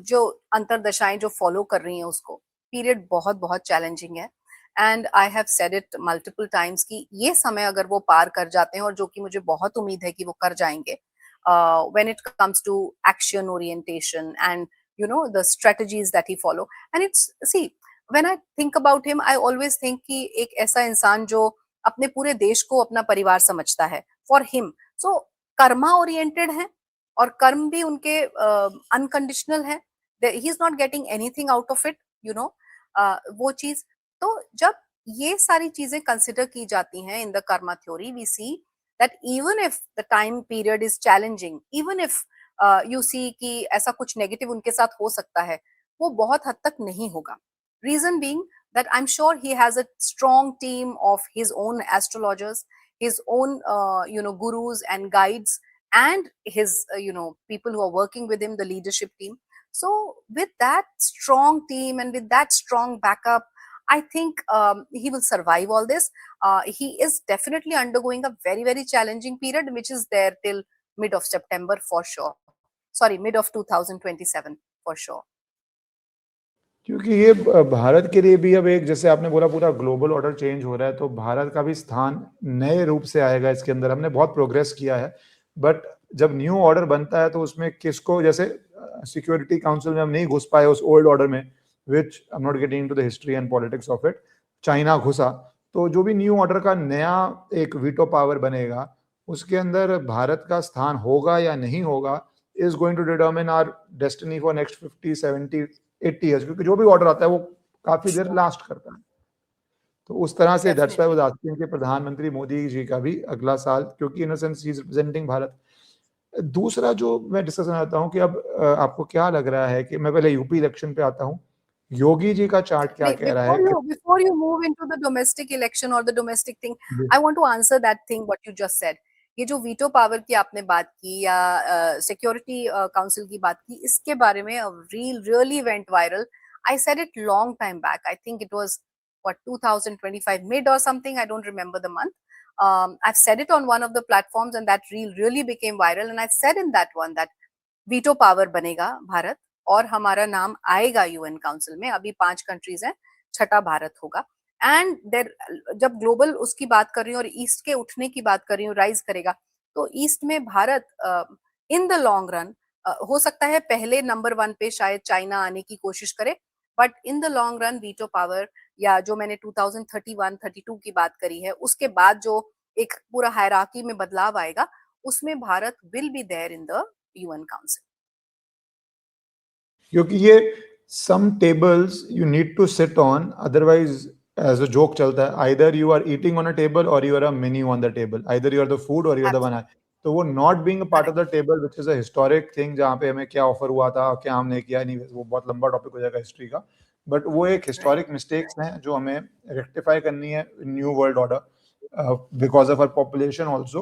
जो अंतरदशाएं जो फॉलो कर रही हैं उसको, पीरियड बहुत बहुत चैलेंजिंग है. And I have said it multiple times कि ये समय अगर वो पार कर जाते हैं, और जो कि मुझे बहुत उम्मीद है कि वो कर जाएंगे, when it comes to action orientation and the strategies that he follow. And it's, see, when I think about him, I always think कि एक ऐसा इंसान जो अपने पूरे देश को अपना परिवार समझता है, for him. So Karma oriented है, और कर्म भी उनके अनकंडीशनल है, he is not getting anything out of it, वो चीज. तो जब ये सारी चीजें कंसिडर की जाती हैं in the karma theory, we see that even if the time period is challenging, even if you see कि ऐसा कुछ नेगेटिव उनके साथ हो सकता है, वो बहुत हद तक नहीं होगा. Reason being that I'm sure he has a strong team of his own astrologers, his own gurus and guides, and his people who are working with him, the leadership team. So with that strong team and with that strong backup, I think he will survive all this. He is definitely undergoing a very, very challenging period, which is there till mid of September for sure. Sorry, mid of 2027 for sure. क्योंकि ये भारत के लिए भी अब एक, जैसे आपने बोला, पूरा ग्लोबल ऑर्डर चेंज हो रहा है, तो भारत का भी स्थान नए रूप से आएगा इसके अंदर. हमने बहुत प्रोग्रेस किया है, बट जब न्यू ऑर्डर बनता है तो उसमें किसको, जैसे सिक्योरिटी काउंसिल में हम नहीं घुस पाए उस ओल्ड ऑर्डर में, which I am not getting into the history and politics of it, China घुसा. तो जो भी न्यू ऑर्डर का नया एक वीटो पावर बनेगा, उसके अंदर भारत का स्थान होगा या नहीं होगा, is going to determine our destiny for next 50, 70, 80 years, क्योंकि जो भी ऑर्डर आता है वो काफी देर लास्ट करता है. तो उस तरह से दैट्स व्हाई वो आस्किंग कि प्रधानमंत्री मोदी जी का भी अगला साल, क्योंकि in a sense he is representing Bharat. दूसरा जो मैं डिस्कस करना चाहता हूँ कि अब आपको क्या लग रहा है कि, मैं पहले यूपी इलेक्शन पे आता हूँ, योगी जी का चार्ट क्या कह रहा है? Before you move into the domestic election or the domestic thing, I want to answer that thing what you just said. ये जो वीटो पावर की आपने बात की, या सिक्योरिटी काउंसिल की बात की, इसके बारे में really went viral. I said it long time back. I think it was 2025 mid or something. I don't remember the month. I've said it on one of the platforms, and that really became viral. And I said in that one that veto power बनेगा भारत, और हमारा नाम आएगा UN council में. अभी 5 countries हैं, छठा भारत होगा. एंड देर जब ग्लोबल उसकी बात कर रही हूँ और ईस्ट के उठने की बात कर रही हूँ, राइज करेगा, तो ईस्ट में भारत इन द लॉन्ग रन हो सकता है पहले नंबर 1 पे शायद चाइना आने की कोशिश करे, but in the long run veto power, या जो मैंने 2031-32 की बात करी है, उसके बाद जो एक पूरा हायरार्की में बदलाव आएगा, उसमें Bharat will be there in the UN council. क्योंकि ये some tables you need to sit on, otherwise as a joke चलता है, either you are eating on a table or you are a menu on the table, either you are the food or you are the one. तो वो not being a part of the table, which is a historic thing, जहाँ पे हमें क्या offer हुआ था, क्या हमने किया नहीं, वो बहुत लंबा टॉपिक हो जाएगा हिस्ट्री का. बट वो एक हिस्टोरिक मिस्टेक्स हैं जो हमें रेक्टिफाई करनी है new world order, because of our population also,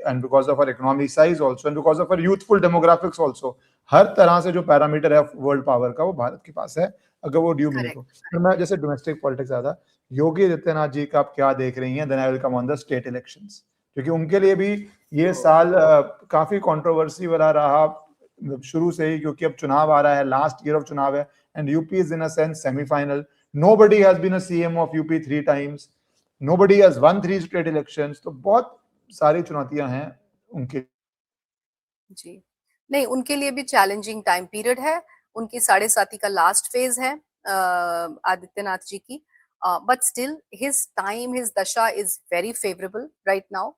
and because of our economic size also, and because of our youthful demographics also. हर तरह से जो पैरामीटर है वर्ल्ड पावर का वो भारत के पास है, अगर वो ड्यू मिले तो। फिर मैं जैसे डोमेस्टिक पॉलिटिक्स ज़्यादा योगी आदित्यनाथ जी का आप क्या देख रही हैं, then I will come on the state elections, क्योंकि उनके लिए भी ये साल काफी कंट्रोवर्सी वाला रहा शुरू से ही, क्योंकि अब चुनाव आ रहा है, लास्ट ईयर ऑफ चुनाव है, and UP is in a sense semifinal. Nobody has been a CM of UP 3 times. Nobody has won 3 state elections. तो बहुत सारी चुनौतियां हैं उनके. जी नहीं, उनके लिए भी चैलेंजिंग टाइम पीरियड है. उनकी 7.5 का लास्ट फेज है आदित्यनाथ जी की, but still his time, his dasha is very favourable right now.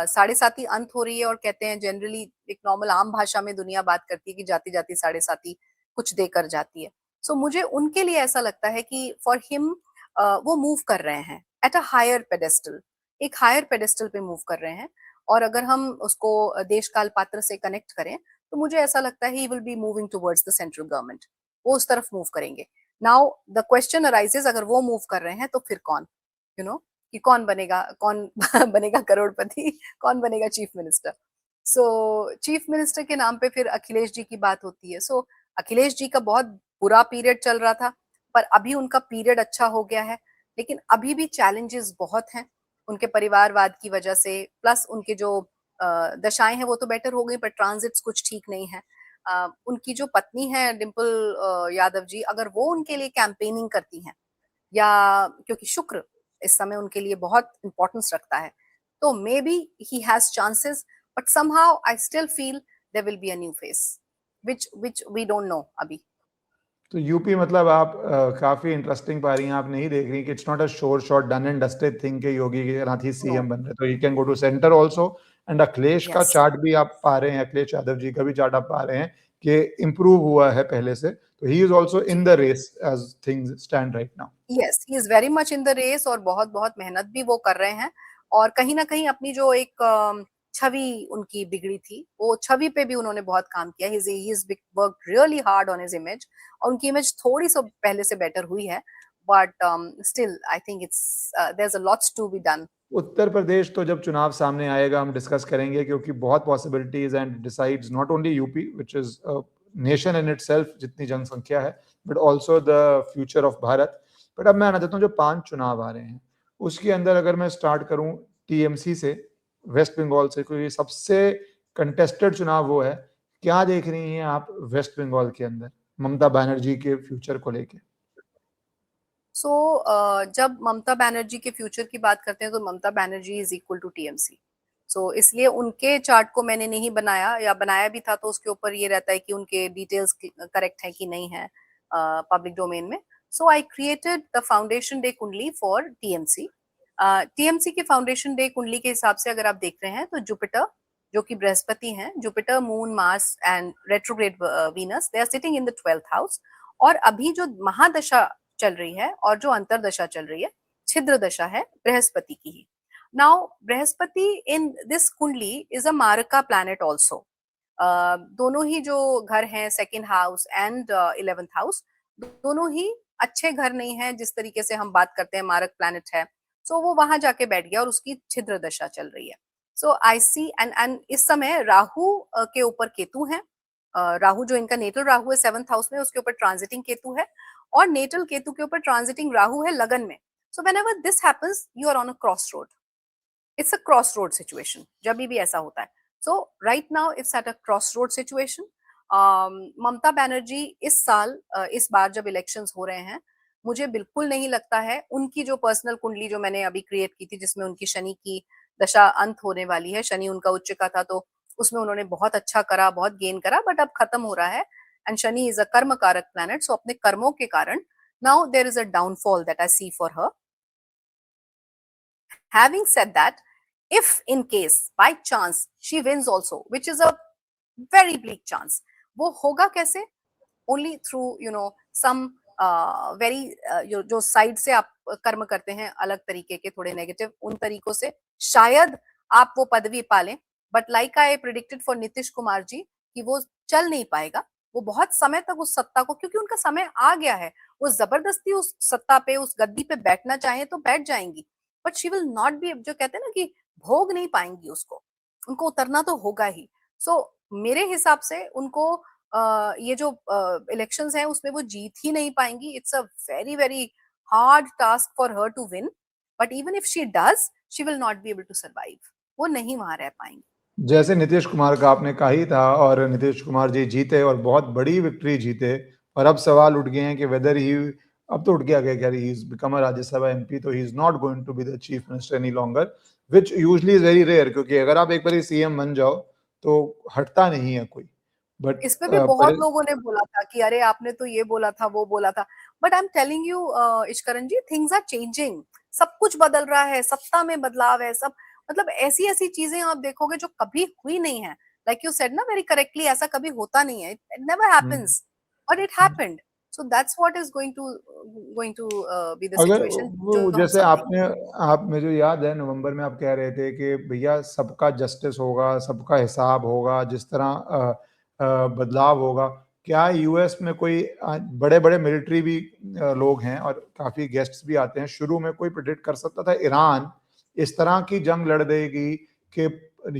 7.5 अंत हो रही है और कहते हैं जनरली एक नॉर्मल आम भाषा में दुनिया बात करती है कि जाती जाती 7.5 कुछ देकर जाती है. सो मुझे उनके लिए ऐसा लगता है कि फॉर हिम वो मूव कर रहे हैं एट अ हायर पेडेस्टल, एक हायर पेडेस्टल पे मूव कर रहे हैं. और अगर हम उसको देश काल पात्र से कनेक्ट करें तो मुझे ऐसा लगता है he will be moving towards the central government. वो उस तरफ मूव करेंगे. नाउ द क्वेश्चन अराइजेस, अगर वो मूव कर रहे हैं तो फिर कौन, यू नो, कि कौन बनेगा, कौन बनेगा करोड़पति, कौन बनेगा चीफ मिनिस्टर. सो चीफ मिनिस्टर के नाम पे फिर अखिलेश जी की बात होती है. सो अखिलेश जी का बहुत बुरा पीरियड चल रहा था, पर अभी उनका पीरियड अच्छा हो गया है, लेकिन अभी भी चैलेंजेस बहुत हैं उनके परिवारवाद की वजह से. प्लस उनके जो दशाएं हैं वो तो बेटर हो गई, पर ट्रांजिट्स कुछ ठीक नहीं है. उनकी जो पत्नी है डिम्पल यादव जी, अगर वो उनके लिए कैंपेनिंग करती हैं, या क्योंकि शुक्र इस समय उनके लिए बहुत इंपॉर्टेंस रखता है, तो maybe he has chances. But somehow I still feel there will be a new face which we don't know अभी. तो यूपी मतलब आप काफी इंटरेस्टिंग पा रही हैं, आप नहीं देख रही कि it's not a sure shot done and dusted thing के योगी के नाथ ही सीएम बन रहे, तो he can go to centre also. And Akhilesh का Yes. चार्ट भी आप पा रहे हैं, अखिलेश यादव जी का भी चार्ट आप पा रहे हैं कि इंप्रूव हुआ है पहले से, तो he is also in the race as things stand right now. Yes, he is very much in the race, और बहुत बहुत मेहनत भी वो कर रहे हैं. और कहीं ना कहीं अपनी जो एक छवि उनकी बिगड़ी थी, वो छवि पे भी उन्होंने बहुत काम किया. He is work really hard on his image, और उनकी इमेज थोड़ी सी पहले से बेटर हुई है, but still I think it's there is a lots to be done. Uttar Pradesh तो जब चुनाव सामने आएगा हम डिस्कस करेंगे, क्योंकि बहुत possibilities and decides not only UP which is nation in itself जितनी जनसंख्या है, but also the future of Bharat. But अब मैं आना चाहता हूँ जो 5 चुनाव आ रहे हैं उसके अंदर अगर मैं स्टार्ट करूँ टीएमसी से, वेस्ट बंगाल से, क्योंकि सबसे कंटेस्टेड चुनाव वो है. क्या देख रही हैं आप वेस्ट बंगाल के अंदर ममता बनर्जी के फ्यूचर को लेके? सो जब ममता बनर्जी के फ्यूचर की बात करते हैं तो Mamata Banerjee is equal to TMC. So इसलिए उनके चार्ट को मैंने नहीं बनाया, या बनाया भी था तो उसके ऊपर ये रहता है कि उनके डिटेल्स करेक्ट है कि नहीं है पब्लिक डोमेन में. So I created the foundation day kundli for TMC. TMC की फाउंडेशन डे कुंडली के हिसाब से अगर आप देख रहे हैं तो जुपिटर, जो कि बृहस्पति हैं, Jupiter, moon, Mars and retrograde Venus, they are sitting in the 12th house. और अभी जो महादशा चल रही है और जो अंतरदशा चल रही है, छिद्र दशा है बृहस्पति की ही. नाउ बृहस्पति इन दिस कुंडली इज अ मारका प्लैनेट ऑल्सो. दोनों ही जो घर हैं, second house and 11th house, दोनों ही अच्छे घर नहीं है जिस तरीके से हम बात करते हैं मारक प्लैनेट है. सो वो वहां जाके बैठ गया और उसकी छिद्र दशा चल रही है. सो आई सी एंड इस समय राहु के ऊपर केतु है. राहु जो इनका नेटल राहु है 7th हाउस में, उसके ऊपर ट्रांजिटिंग केतु है, और नेटल केतु के ऊपर ट्रांजिटिंग राहु है लगन में. So whenever this happens you are on a cross road. It's a cross road situation जब भी ऐसा होता है. So right now it's at a cross road situation. Mamata Banerjee इस साल इस बार जब इलेक्शंस हो रहे हैं, मुझे बिल्कुल नहीं लगता है उनकी जो पर्सनल कुंडली जो मैंने अभी क्रिएट की थी, जिसमें उनकी शनि की दशा अंत होने वाली है, शनि उनका उच्च का था तो उसमें उन्होंने बहुत अच्छा करा, बहुत गेन करा, बट अब खत्म हो रहा है. एंड शनि इज अ कर्म कारक प्लैनेट, सो अपने कर्मों के कारण now there is a downfall that I see for her. Having said that, if in case by chance she wins also, which is a very bleak chance, वो होगा कैसे? Only through some very जो side से आप कर्म करते हैं अलग तरीके के, थोड़े नेगेटिव, उन तरीकों से शायद आप वो पदवी पालें. But like I predicted for Nitish Kumar ji कि वो चल नहीं पाएगा, वो बहुत समय तक उस सत्ता को, क्योंकि उनका समय आ गया है, वो जबरदस्ती उस सत्ता पे, उस गद्दी पे बैठना चाहे तो बैठ जाएंगी, but she will not B, जो कहते हैं ना कि भोग नहीं पाएंगी उसको, उनको उतरना तो होगा ही। सो मेरे हिसाब से उनको ये जो इलेक्शंस हैं उसमें वो जीत ही नहीं पाएंगी। It's a very very hard task for her to win, but even if she does, she will not be able to survive. वो नहीं वहां रह पाएंगी। जैसे नीतीश कुमार का आपने कहा ही था, और नीतीश कुमार जी जीते और बहुत बड़ी विक्ट्री जीते, और अब सवाल उठ गए हैं कि वेदर ही, अब तो उठ गया कि he is become a Rajya Sabha MP, तो he is not going to be the chief minister any longer, which usually is very rare, क्योंकि अगर आप एक बार सीएम बन जाओ तो हटता नहीं है कोई। बट इस पे भी बहुत लोगों ने बोला था कि अरे आपने तो ये बोला था, वो बोला था, but I am telling you Ishkaran ji, things are changing, सब कुछ बदल रहा है, सत्ता में बदलाव है, सब मतलब ऐसी ऐसी चीजें आप देखोगे जो कभी हुई नहीं है। लाइक यू सेड ना वेरी करेक्टली, ऐसा कभी होता नहीं है, it never happens, but it happened. So that's what is going to be the अगर सिचुएशन वो जो हम जैसे सब आपने, आप मुझे याद है नवंबर में आप कह रहे थे कि भैया सबका जस्टिस होगा, सबका हिसाब होगा, जिस तरह बदलाव होगा। क्या यूएस में कोई बड़े बड़े मिलिट्री भी लोग हैं और काफी गेस्ट्स भी आते हैं, शुरू में कोई प्रेडिक्ट कर सकता था ईरान इस तरह की जंग लड़ देगी कि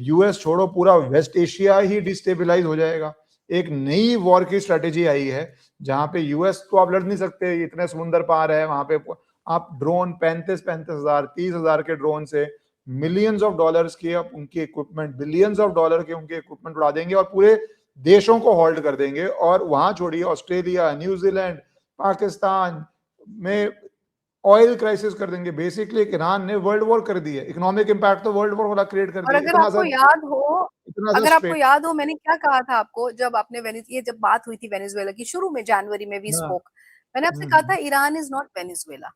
यूएस छोड़ो पूरा वेस्ट एशिया ही डिस्टेबलाइज हो जाएगा? एक नई वॉर की स्ट्रेटेजी आई है जहां पे यूएस तो आप लड़ नहीं सकते, इतने समुंदर पार है वहां पे, आप ड्रोन 35,000 30,000 के ड्रोन से मिलियंस ऑफ डॉलर्स के उनके इक्विपमेंट, बिलियंस ऑफ डॉलर के उनके इक्विपमेंट उड़ा देंगे और पूरे देशों को होल्ड कर देंगे। और वहां छोड़िए ऑस्ट्रेलिया, न्यूजीलैंड, पाकिस्तान में ऑयल क्राइसिस कर देंगे। बेसिकली ईरान ने वर्ल्ड वॉर कर दी है, इकोनॉमिक इंपैक्ट तो वर्ल्ड वॉर वाला क्रिएट कर और दिया। अगर आपको याद हो, इतना सा अगर आपको स्ट्रेट। याद हो मैंने क्या कहा था आपको, जब आपने ये जब बात हुई थी वेनेजुएला की, शुरू में जनवरी में वी हाँ। स्पोक, मैंने आपसे कहा था Iran is not Venezuela,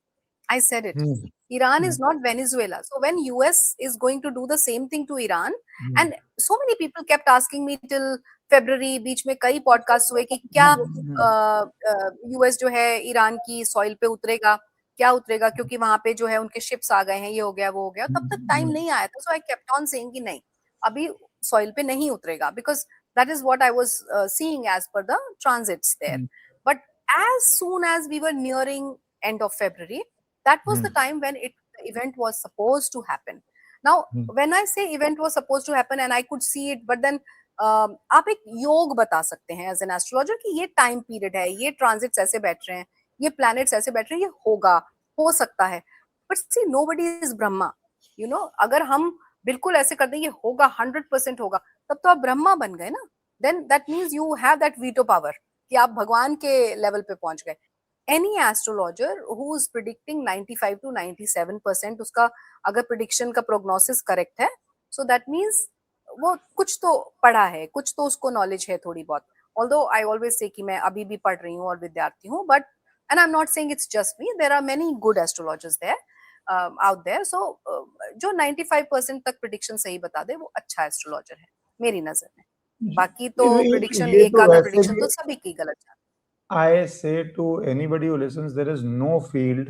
I said it, hmm, Iran is hmm, not Venezuela. So when US is going to do the same thing to Iran, hmm, and so many people kept asking me till February, बीच में कई podcast हुए कि क्या US जो है Iran की soil पे उतरेगा, क्या उतरेगा, क्योंकि वहां पे जो है उनके शिप्स आ गए हैं, ये हो गया वो हो गया, तब तक टाइम नहीं आया था। So I kept on saying कि नहीं, अभी सॉइल पे नहीं उतरेगा, because that is what I was seeing as per the transits there. But as soon as we were nearing end of February, that was the time when the event was supposed to happen. Now when I say event was supposed to happen and I could see it, but then आप एक योग बता सकते हैं as an astrologer कि ये time period है, ये ट्रांजिट्स ऐसे बैठ रहे हैं, ये प्लैनेट्स ऐसे बैठ रहे हैं, ये होगा, हो सकता है। But see nobody is Brahma, you know, अगर हम बिल्कुल ऐसे कर दें ये होगा 100% होगा, तब तो आप ब्रह्मा बन गए ना, then that means you have that veto power कि आप भगवान के लेवल पे पहुंच गए। any astrologer who is predicting 95 to 97%, उसका अगर prediction का prognosis correct है, so that means वो कुछ तो पढ़ा है, कुछ तो उसको knowledge है थोड़ी बहुत। although I always say कि मैं अभी भी पढ़ रही हूँ और विद्यार्थी हूँ, but and I'm not saying it's just me, there are many good astrologers there out there, so जो 95% तक prediction सही बता दे वो अच्छा astrologer है मेरी नजर में। बाकी तो prediction ये एक तो आधा वैसे prediction भी, तो सभी की गलत जाती है। I say to anybody who listens, there is no field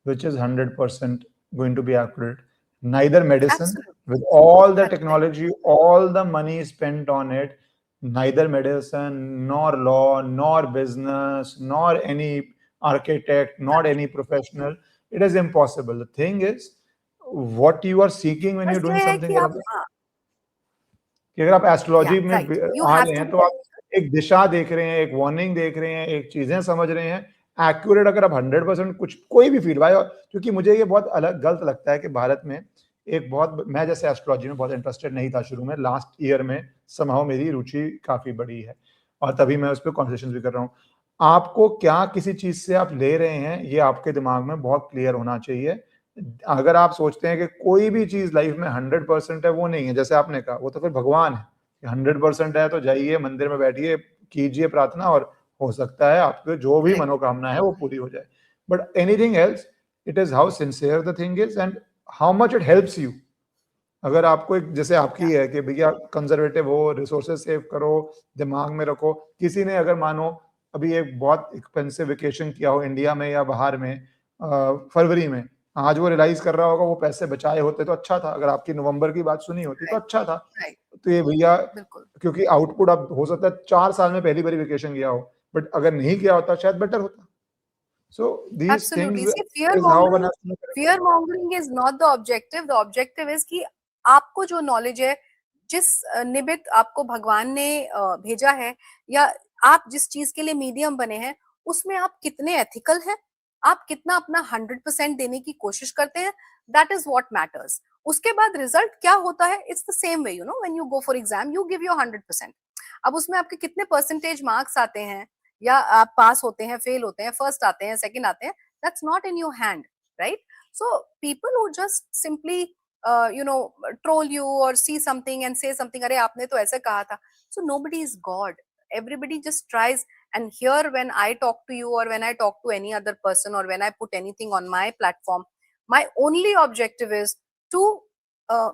which is 100% going to be accurate. Neither medicine, Absolutely. with all the That's right. technology, all the money spent on it, neither medicine, nor law, nor business, nor any architect, not any professional, it is impossible. The thing is, what you are seeking when बस you're ये doing है something, कि आप कि अगर आप astrology में right, you uh have गए टू हैं तो बी, आप एक दिशा देख रहे हैं, एक वार्निंग देख रहे हैं, एक चीजें समझ रहे हैं एक्यूरेट। अगर आप 100% कुछ कोई भी फील्ड भाई, क्योंकि मुझे ये बहुत अलग गलत लगता है कि भारत में एक बहुत, मैं जैसे एस्ट्रोलॉजी में बहुत इंटरेस्टेड नहीं था शुरू में, लास्ट ईयर में समहाउ मेरी रुचि काफी बड़ी है और तभी मैं उस पर कॉन्वर्सेशन भी कर रहा हूँ। आपको क्या किसी चीज से आप ले रहे हैं ये आपके दिमाग में बहुत क्लियर होना चाहिए। अगर आप सोचते हैं कि कोई भी चीज लाइफ में 100% है, वो नहीं है। जैसे आपने कहा, वो तो फिर भगवान है। 100% है तो जाइए मंदिर में बैठिए, कीजिए प्रार्थना और हो सकता है आपके जो भी करेक्ट, मनोकामना है वो पूरी हो जाए। But anything else, it is how sincere the thing is and how much it helps you. अगर आपको एक, जैसे आपकी है कि भैया कंजर्वेटिव हो, रिसोर्सेज सेव करो, दिमाग में रखो। किसी ने अगर मानो अभी एक बहुत एक्सपेंसिव वेकेशन किया हो इंडिया में या बाहर में फरवरी में, आज वो रियलाइज कर रहा होगा वो पैसे बचाए होते तो अच्छा था, अगर आपकी नवंबर की बात सुनी होती तो राइट, अच्छा था। राइट, तो ये भैया, बिल्कुल क्योंकि आउटपुट अब हो सकता है 4 साल में पहली बार वेकेशन गया हो, बट अगर नहीं किया होता शायद बेटर होता। So these absolutely, things see fear is how one mongering, has to look at it. Fear mongering is not the objective is कि आपको जो नॉलेज है, जिस निमित्त आपको भगवान ने भेजा है, या आप जिस चीज के लिए मीडियम बने हैं, उसमें आप कितने एथिकल हैं, आप कितना अपना 100% देने की कोशिश करते हैं, दैट इज व्हाट मैटर्स। उसके बाद रिजल्ट क्या होता है, it's the same way, you know, when you go for exam you give your 100%। अब उसमें आपके कितने परसेंटेज मार्क्स आते हैं, या आप पास होते हैं, फेल होते हैं, फर्स्ट आते हैं, सेकंड आते हैं, that's not in your hand, right? So people who just simply you know, troll you or see something and say something, अरे आपने तो ऐसे कहा था, so nobody is god, everybody just tries। and here when I talk to you, or when I talk to any other person, or when I put anything on my platform, my only objective is to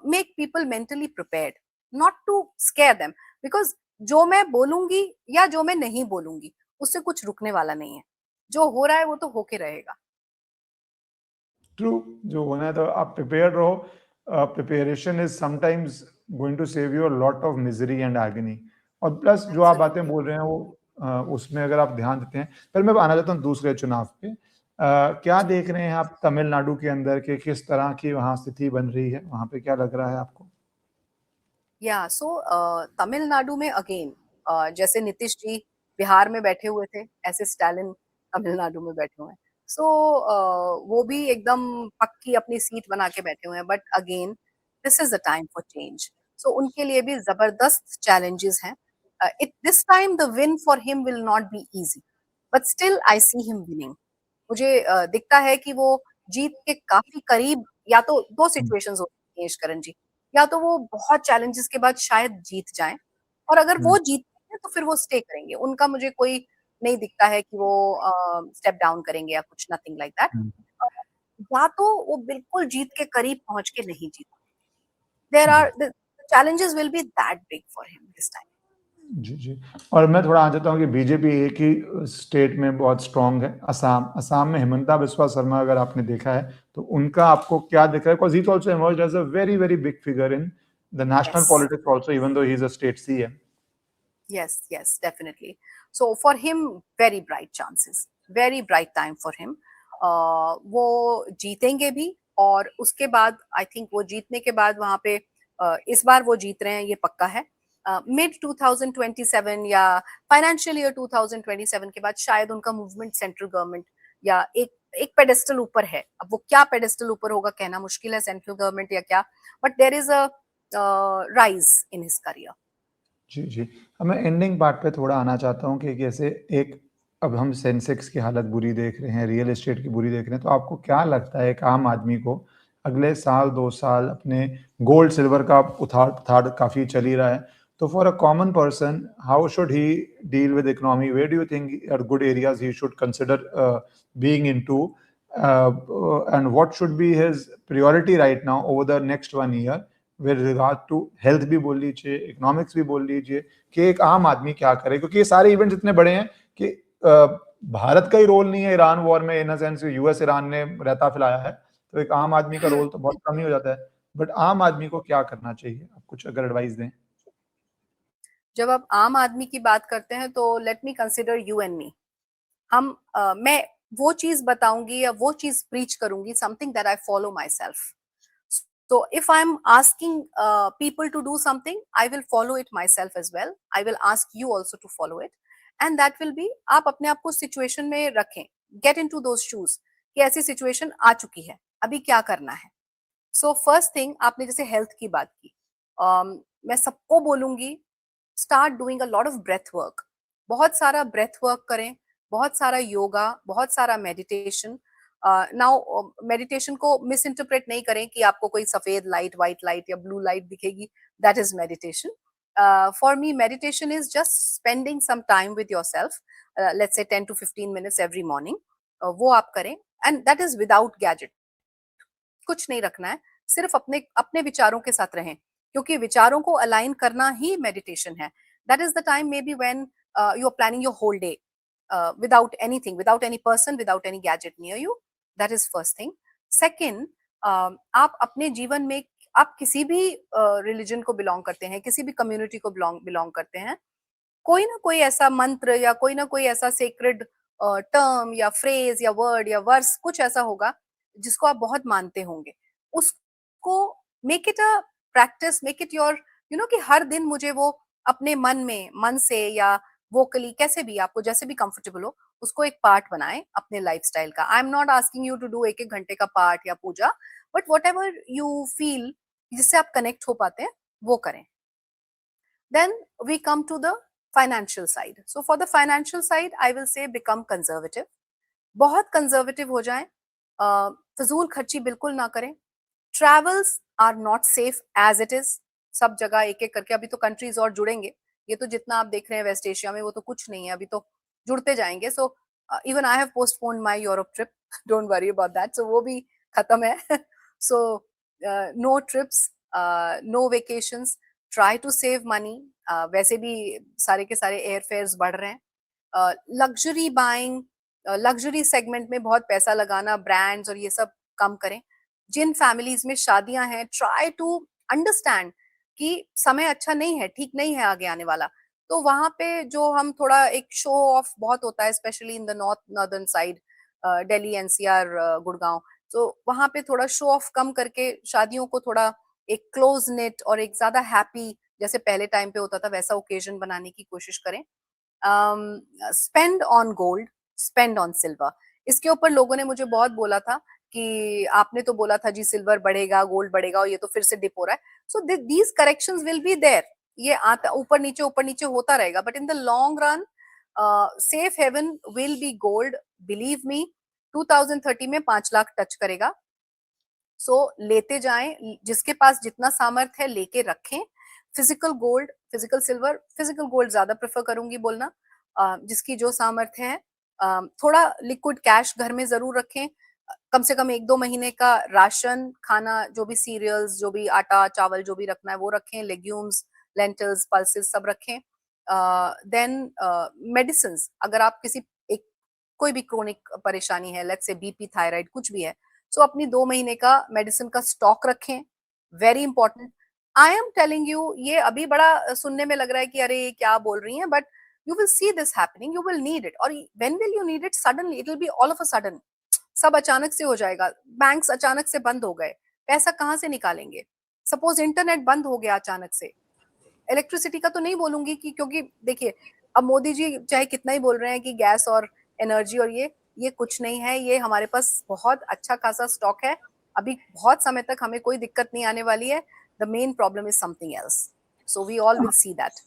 make people mentally prepared, not to scare them, because जो मैं बोलूंगी या जो मैं नहीं बोलूंगी उससे कुछ रुकने वाला नहीं है, जो हो रहा है वो तो होके रहेगा। ट्रू, जो होना है तो आप प्रिपेयर्ड रहो। Preparation is sometimes going to save you a lot of misery and agony. और प्लस जो आप बातें Absolutely. बोल रहे हैं वो उसमें अगर आप ध्यान देते हैं। पर मैं आना चाहता हूँ दूसरे चुनाव पे। क्या देख रहे हैं आप तमिलनाडु के अंदर के, किस तरह की वहाँ स्थिति बन रही है, वहाँ पे क्या लग रहा है आपको? या सो तमिलनाडु में अगेन, जैसे नीतीश जी बिहार में बैठे हुए थे, ऐसे स्टालिन तमिलनाडु में बैठे हुए हैं। सो वो भी एकदम पक्की अपनी सीट बना के बैठे हुए हैं, but again this is the time for change. So उनके लिए भी जबरदस्त चैलेंजेस हैं। It this time the win for him will not be easy, but still I see him winning. मुझे दिखता है कि वो जीत के काफी करीब, या तो दो सिचुएशंस होती हैं ईश्वरन जी, या तो वो बहुत चैलेंजेस के बाद शायद जीत जाएं, और अगर वो जीतते हैं तो फिर वो स्टे करेंगे, उनका मुझे कोई नहीं दिखता है कि वो स्टेप डाउन करेंगे या कुछ, नथिंग लाइक दैट। या तो वो बिल्कुल जीत के करीब पहुंच के नहीं जीत, there are the challenges will be that big for him this time। जी, जी। और मैं थोड़ा आ जाता हूँ कि बीजेपी एक ही स्टेट में बहुत स्ट्रांग है, असम। असम में हिमंता बिस्वा शर्मा अगर आपने देखा है तो उनका आपको क्या दिख रहा है? Because he is also emerged as a very very big figure in the national Yes, politics also, even though he is a state CM. yes, definitely। So for him, very bright chances, very bright time for him। वो जीतेंगे भी, और उसके बाद I think वो जीतने के बाद वहां पे इस बार वो जीत रहे हैं ये पक्का है। मिड 2027 या फाइनेंशियल ईयर 2027 के बाद शायद उनका मूवमेंट सेंट्रल गवर्नमेंट या एक एक पेडेस्टल ऊपर है। अब वो क्या पेडेस्टल ऊपर होगा कहना मुश्किल है, सेंट्रल गवर्नमेंट या क्या, but there is a rise in his career. जी, जी। अब मैं एंडिंग पार्ट पे थोड़ा आना चाहता हूँ कि जैसे एक, अब हम सेंसेक्स की हालत बुरी देख रहे हैं, रियल एस्टेट की बुरी देख रहे हैं, तो आपको क्या लगता है एक आम आदमी को अगले साल 2 साल अपने गोल्ड सिल्वर का उतार-पतार काफ़ी चल ही रहा है, तो for a common person how should he deal with economy? Where do you think are good areas he should consider being into, and what should be his priority right now over the next 1 year with regard to health भी बोल लीजिए, economics भी बोल लीजिए, कि एक आम आदमी क्या करे? क्योंकि ये सारे इवेंट्स इतने बड़े हैं कि भारत का ही रोल नहीं है ईरान वॉर में, इन अ सेंस यूएस ईरान ने रहता फैलाया है, तो एक आम आदमी का रोल तो बहुत कम ही हो जाता है। बट आम आदमी को क्या करना चाहिए? आप कुछ अगर एडवाइस दें। जब आप आम आदमी की बात करते हैं तो let me consider you and me. हम मैं वो चीज बताऊंगी या वो चीज प्रीच करूंगी, something that I follow my self. So if I'm asking people to do something, I will follow it myself as well. I will ask you also to follow it, and that will be आप अपने आप को situation में रखें, get into those shoes कि ऐसी situation आ चुकी है, अभी क्या करना है। सो फर्स्ट थिंग, आपने जैसे हेल्थ की बात की, मैं सबको बोलूंगी start doing a lot of breath work. बहुत सारा ब्रेथ वर्क करें, बहुत सारा योगा, बहुत सारा मेडिटेशन। नाउ मेडिटेशन को मिस इंटरप्रेट नहीं करें कि आपको कोई सफेद लाइट, व्हाइट लाइट या ब्लू लाइट दिखेगी, that is meditation. For me meditation is just spending some time with yourself, let's say 10 to 15 minutes every morning. वो आप करें, and that is without gadget, कुछ नहीं रखना है, सिर्फ अपने अपने विचारों के साथ रहें, क्योंकि विचारों को अलाइन करना ही मेडिटेशन है। That is the time maybe when you are planning your whole day without anything, without any person, without any gadget near you। That is first thing। Second, आप अपने जीवन में आप किसी भी रिलीजन को बिलोंग करते हैं, किसी भी कम्युनिटी को बिलोंग करते हैं, कोई ना कोई ऐसा मंत्र या कोई ना कोई ऐसा सेक्रेड टर्म या फ्रेज या वर्ड या वर्स कुछ ऐसा होगा जिसको आप बहुत मानते होंगे। उसको make it a practice, make it your कि हर दिन मुझे वो अपने मन से या वोकली कैसे भी आपको जैसे भी कंफर्टेबल हो उसको एक पार्ट बनाएं अपने लाइफस्टाइल का। I am not asking you to do एक एक घंटे का पाठ या पूजा, but whatever you feel जिससे आप कनेक्ट हो पाते हैं वो करें। Then we come to the financial side. So for the financial side, I will say become conservative. बहुत कंजर्वेटिव हो जाएं, फजूल खर्ची बिल्कुल ना करें। Travels are not safe as it is. सब जगह एक एक करके अभी तो कंट्रीज और जुड़ेंगे। ये तो जितना आप देख रहे हैं वेस्ट एशिया में वो तो कुछ नहीं है, अभी तो जुड़ते जाएंगे। So even I have postponed my Europe trip, don't worry about that. So वो भी खत्म है। So no trips, no vacations, try to save money. वैसे भी सारे के सारे एयर फेयर्स बढ़ रहे हैं। लग्जरी बाइंग, लग्जरी सेगमेंट में बहुत पैसा लगाना, ब्रांड्स और ये सब कम करें। जिन फैमिलीज में शादियां हैं, ट्राई टू अंडरस्टैंड कि समय अच्छा नहीं है, ठीक नहीं है आगे आने वाला। तो वहां पे जो हम थोड़ा एक शो ऑफ बहुत होता है, specially in the northern side, Delhi NCR Gurgaon, तो वहां पे थोड़ा शो ऑफ कम करके शादियों को थोड़ा एक क्लोज नेट और एक ज्यादा हैप्पी जैसे पहले टाइम पे होता था वैसा ओकेजन बनाने की कोशिश करें। Spend on gold, spend on silver. इसके ऊपर लोगों ने मुझे बहुत बोला था कि आपने तो बोला था जी सिल्वर बढ़ेगा, गोल्ड बढ़ेगा, और ये तो फिर से डिप हो रहा है। So these corrections will be there. ये आता ऊपर नीचे होता रहेगा, but in the long run safe haven will be gold. Believe me, 2030 में 5 लाख टच करेगा। सो लेते जाएं, जिसके पास जितना सामर्थ्य है लेके रखें। Physical gold, physical silver, physical gold ज्यादा प्रेफर करूंगी बोलना, जिसकी जो सामर्थ्य है। थोड़ा लिक्विड कैश घर में जरूर रखें, कम से कम 1-2 महीने का राशन खाना, जो भी सीरियल्स, जो भी आटा चावल जो भी रखना है वो रखें, लेग्यूम्स, लेंटल्स, पल्सेस सब रखें। देन मेडिसिन, अगर आप किसी एक कोई भी क्रोनिक परेशानी है, लेट्स से बीपी, थायराइड, कुछ भी है, सो अपनी 2 महीने का मेडिसिन का स्टॉक रखें, very important. I am telling you, ये अभी बड़ा सुनने में लग रहा है कि अरे ये क्या बोल रही हैं, but you will see this happening, you will need it. और when will you need it? Suddenly, it will be all of a sudden. सब अचानक से हो जाएगा। बैंक्स अचानक से बंद हो गए, पैसा कहाँ से निकालेंगे? सपोज इंटरनेट बंद हो गया अचानक से, इलेक्ट्रिसिटी का तो नहीं बोलूंगी कि, क्योंकि देखिए अब मोदी जी चाहे कितना ही बोल रहे हैं कि गैस और एनर्जी और ये कुछ नहीं है, ये हमारे पास बहुत अच्छा खासा स्टॉक है, अभी बहुत समय तक हमें कोई दिक्कत नहीं आने वाली है। The main problem is something else, so we all will see that.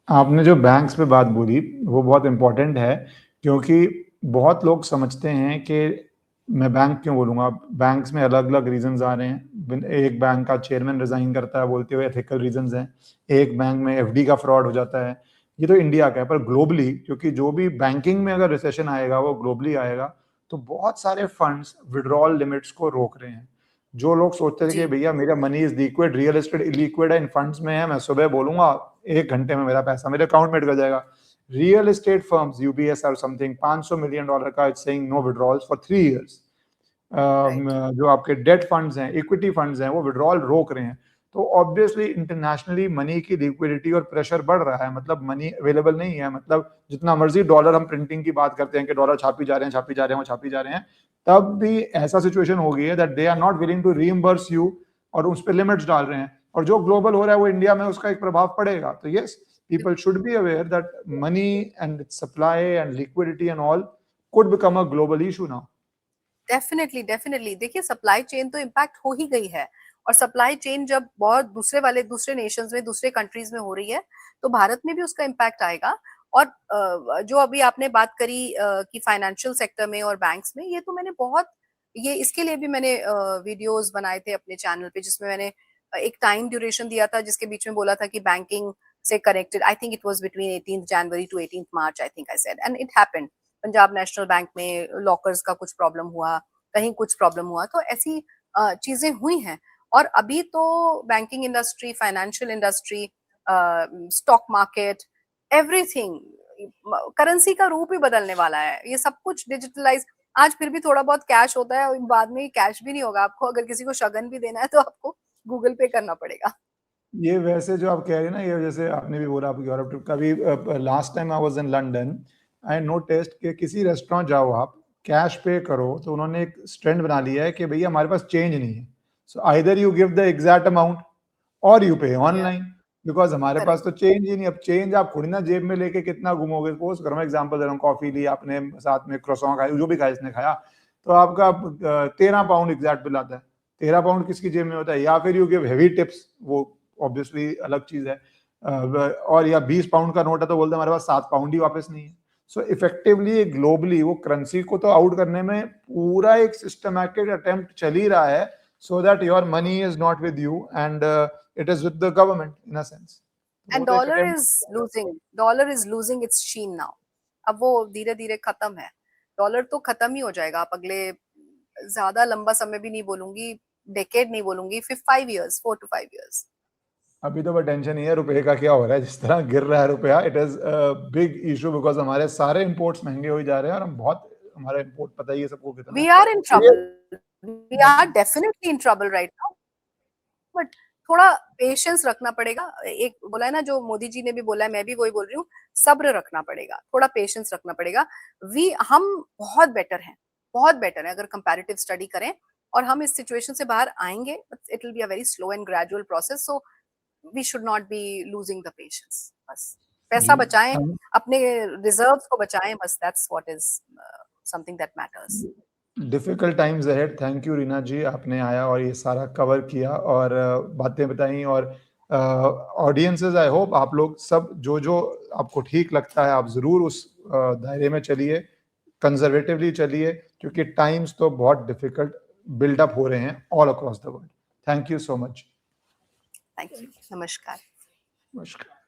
आपने जो बैंक्स पे बात बोली वो बहुत इंपॉर्टेंट है, क्योंकि बहुत लोग समझते हैं कि, मैं बैंक क्यों बोलूँगा, बैंक्स में अलग अलग रीजंस आ रहे हैं। एक बैंक का चेयरमैन रिजाइन करता है बोलते हुए एथिकल रीजंस हैं, एक बैंक में एफडी का फ्रॉड हो जाता है। ये तो इंडिया का है, पर ग्लोबली, क्योंकि जो भी बैंकिंग में अगर रिसेशन आएगा वो ग्लोबली आएगा, तो बहुत सारे फंड्स विड्रॉल लिमिट्स को रोक रहे हैं। जो लोग सोचते थे कि भैया मेरा money is liquid, real estate illiquid है, इन फंड्स में है, मैं सुबह बोलूंगा 1 घंटे में मेरा पैसा मेरे अकाउंट में डल जाएगा। रियल एस्टेट फर्म्स, यूबीएस और समथिंग, $500 मिलियन का it's saying no withdrawals for 3 years. जो आपके डेट फंड्स हैं, इक्विटी फंड्स हैं, वो विड्रॉल रोक रहे हैं। तो ऑब्वियसली इंटरनेशनली मनी की लिक्विडिटी और प्रेशर बढ़ रहा है, मतलब मनी अवेलेबल नहीं है। मतलब जितना मर्जी डॉलर, हम प्रिंटिंग की बात करते हैं कि डॉलर छापी जा रहे हैं, वो छापी जा रहे हैं, तब भी ऐसा सिचुएशन हो गई है that they are not willing to reimburse you, और उस पर लिमिट्स डाल रहे हैं। और जो ग्लोबल हो रहा है वो इंडिया में उसका एक प्रभाव पड़ेगा। तो yes, people should be aware that money and its supply and liquidity and all could become a global issue now. Definitely definitely, देखिए सप्लाई चेन तो इम्पैक्ट हो ही गई है, और सप्लाई चेन जब बहुत दूसरे नेशंस में, दूसरे कंट्रीज में हो रही है, तो भारत में भी उसका इम्पैक्ट आएगा। और जो अभी आपने बात करी कि फाइनेंशियल सेक्टर में और बैंक्स में, ये तो मैंने बहुत, ये इसके लिए भी मैंने वीडियोस बनाए थे अपने चैनल पे, जिसमें मैंने एक टाइम ड्यूरेशन दिया था, जिसके बीच में बोला था कि बैंकिंग से connected, I think it was between 18th January to 18th March, I think I said, and it happened. Punjab National Bank में लॉकर्स का कुछ प्रॉब्लम हुआ, कहीं कुछ प्रॉब्लम हुआ, तो ऐसी चीजें हुई हैं। और अभी तो banking industry, financial industry, stock market, everything, currency का रूप ही बदलने वाला है। ये सब कुछ डिजिटलाइज, आज फिर भी थोड़ा बहुत कैश होता है, बाद में कैश भी नहीं होगा। आपको अगर किसी को शगन भी देना है तो आपको गूगल पे करना पड़ेगा। ये वैसे जो आप कह रहे हैं ना, ये जैसे आपने भी बोला आपकी यूरोप ट्रिप का भी, last time I was in London, I noticed कि किसी रेस्टोरेंट जाओ आप, कैश पे करो तो उन्होंने एक स्टैंड बना लिया है कि भैया हमारे पास चेंज नहीं है, so either you give the exact amount और यू पे ऑनलाइन, बिकॉज हमारे पास तो चेंज ही नहीं। अब चेंज आप थोड़ी ना जेब में लेके कितना घूमोगे। सपोज करो, मैं एग्जांपल दे रहा हूँ, कॉफी ली आपने, साथ में क्रोसॉन खाया, जो भी खाया इसने खाया, तो आपका 13 पाउंड एग्जैक्ट बिल आता है। 13 पाउंड किसकी जेब में होता है? या फिर यू गिव हेवी टिप्स, वो ऑब्वियसली अलग चीज है, और या 20 पाउंड का नोट है तो बोलते हैं हमारे पास 7 पाउंड ही वापस नहीं है। सो इफेक्टिवली ग्लोबली वो करेंसी को तो आउट करने में पूरा एक सिस्टमैटिक अटेम्प्ट चल ही रहा है, so that your money is not with you and it is with the government in a sense. And dollar is losing its sheen now. अब वो धीरे धीरे खत्म है, डॉलर तो खत्म ही हो जाएगा। आप अगले, ज्यादा लंबा समय भी नहीं बोलूंगी, डेकेड नहीं बोलूंगी, 5 years, 4 to 5 years। अभी तो टेंशन नहीं है रुपए का क्या हो रहा है, जिस तरह गिर रहा है रुपया, it is big issue because हमारे सारे इंपोर्ट्स महंगे हो जा रहे हैं और हम बहुत, हमारा इंपोर्ट पता ही है सबको कितना। We are in trouble, we are definitely in trouble right now, but थोड़ा पेशेंस रखना पड़ेगा। एक बोला है ना, जो मोदी जी ने भी बोला है, मैं भी वही बोल रही हूँ, सब्र रखना पड़ेगा, थोड़ा पेशेंस रखना पड़ेगा। हम बहुत बेटर हैं, बहुत बेटर है अगर कंपैरेटिव स्टडी करें, और हम इस सिचुएशन से बाहर आएंगे। It will be a very slow and gradual process, so we should not be losing the patience. बस पैसा बचाएं, अपने रिजर्व्स को बचाएं, बस that's what is something that matters. Difficult times ahead. Thank you Reena ji, आपने आया और ये सारा कवर किया और बातें बताई। और ऑडियंसेस, आई होप आप लोग सब जो जो आपको ठीक लगता है आप जरूर उस दायरे में चलिए, कंजर्वेटिवली चलिए, क्योंकि टाइम्स तो बहुत डिफिकल्ट बिल्डअप हो रहे हैं all across the world. Thank you so much. Thank you, नमस्कार। नमस्कार।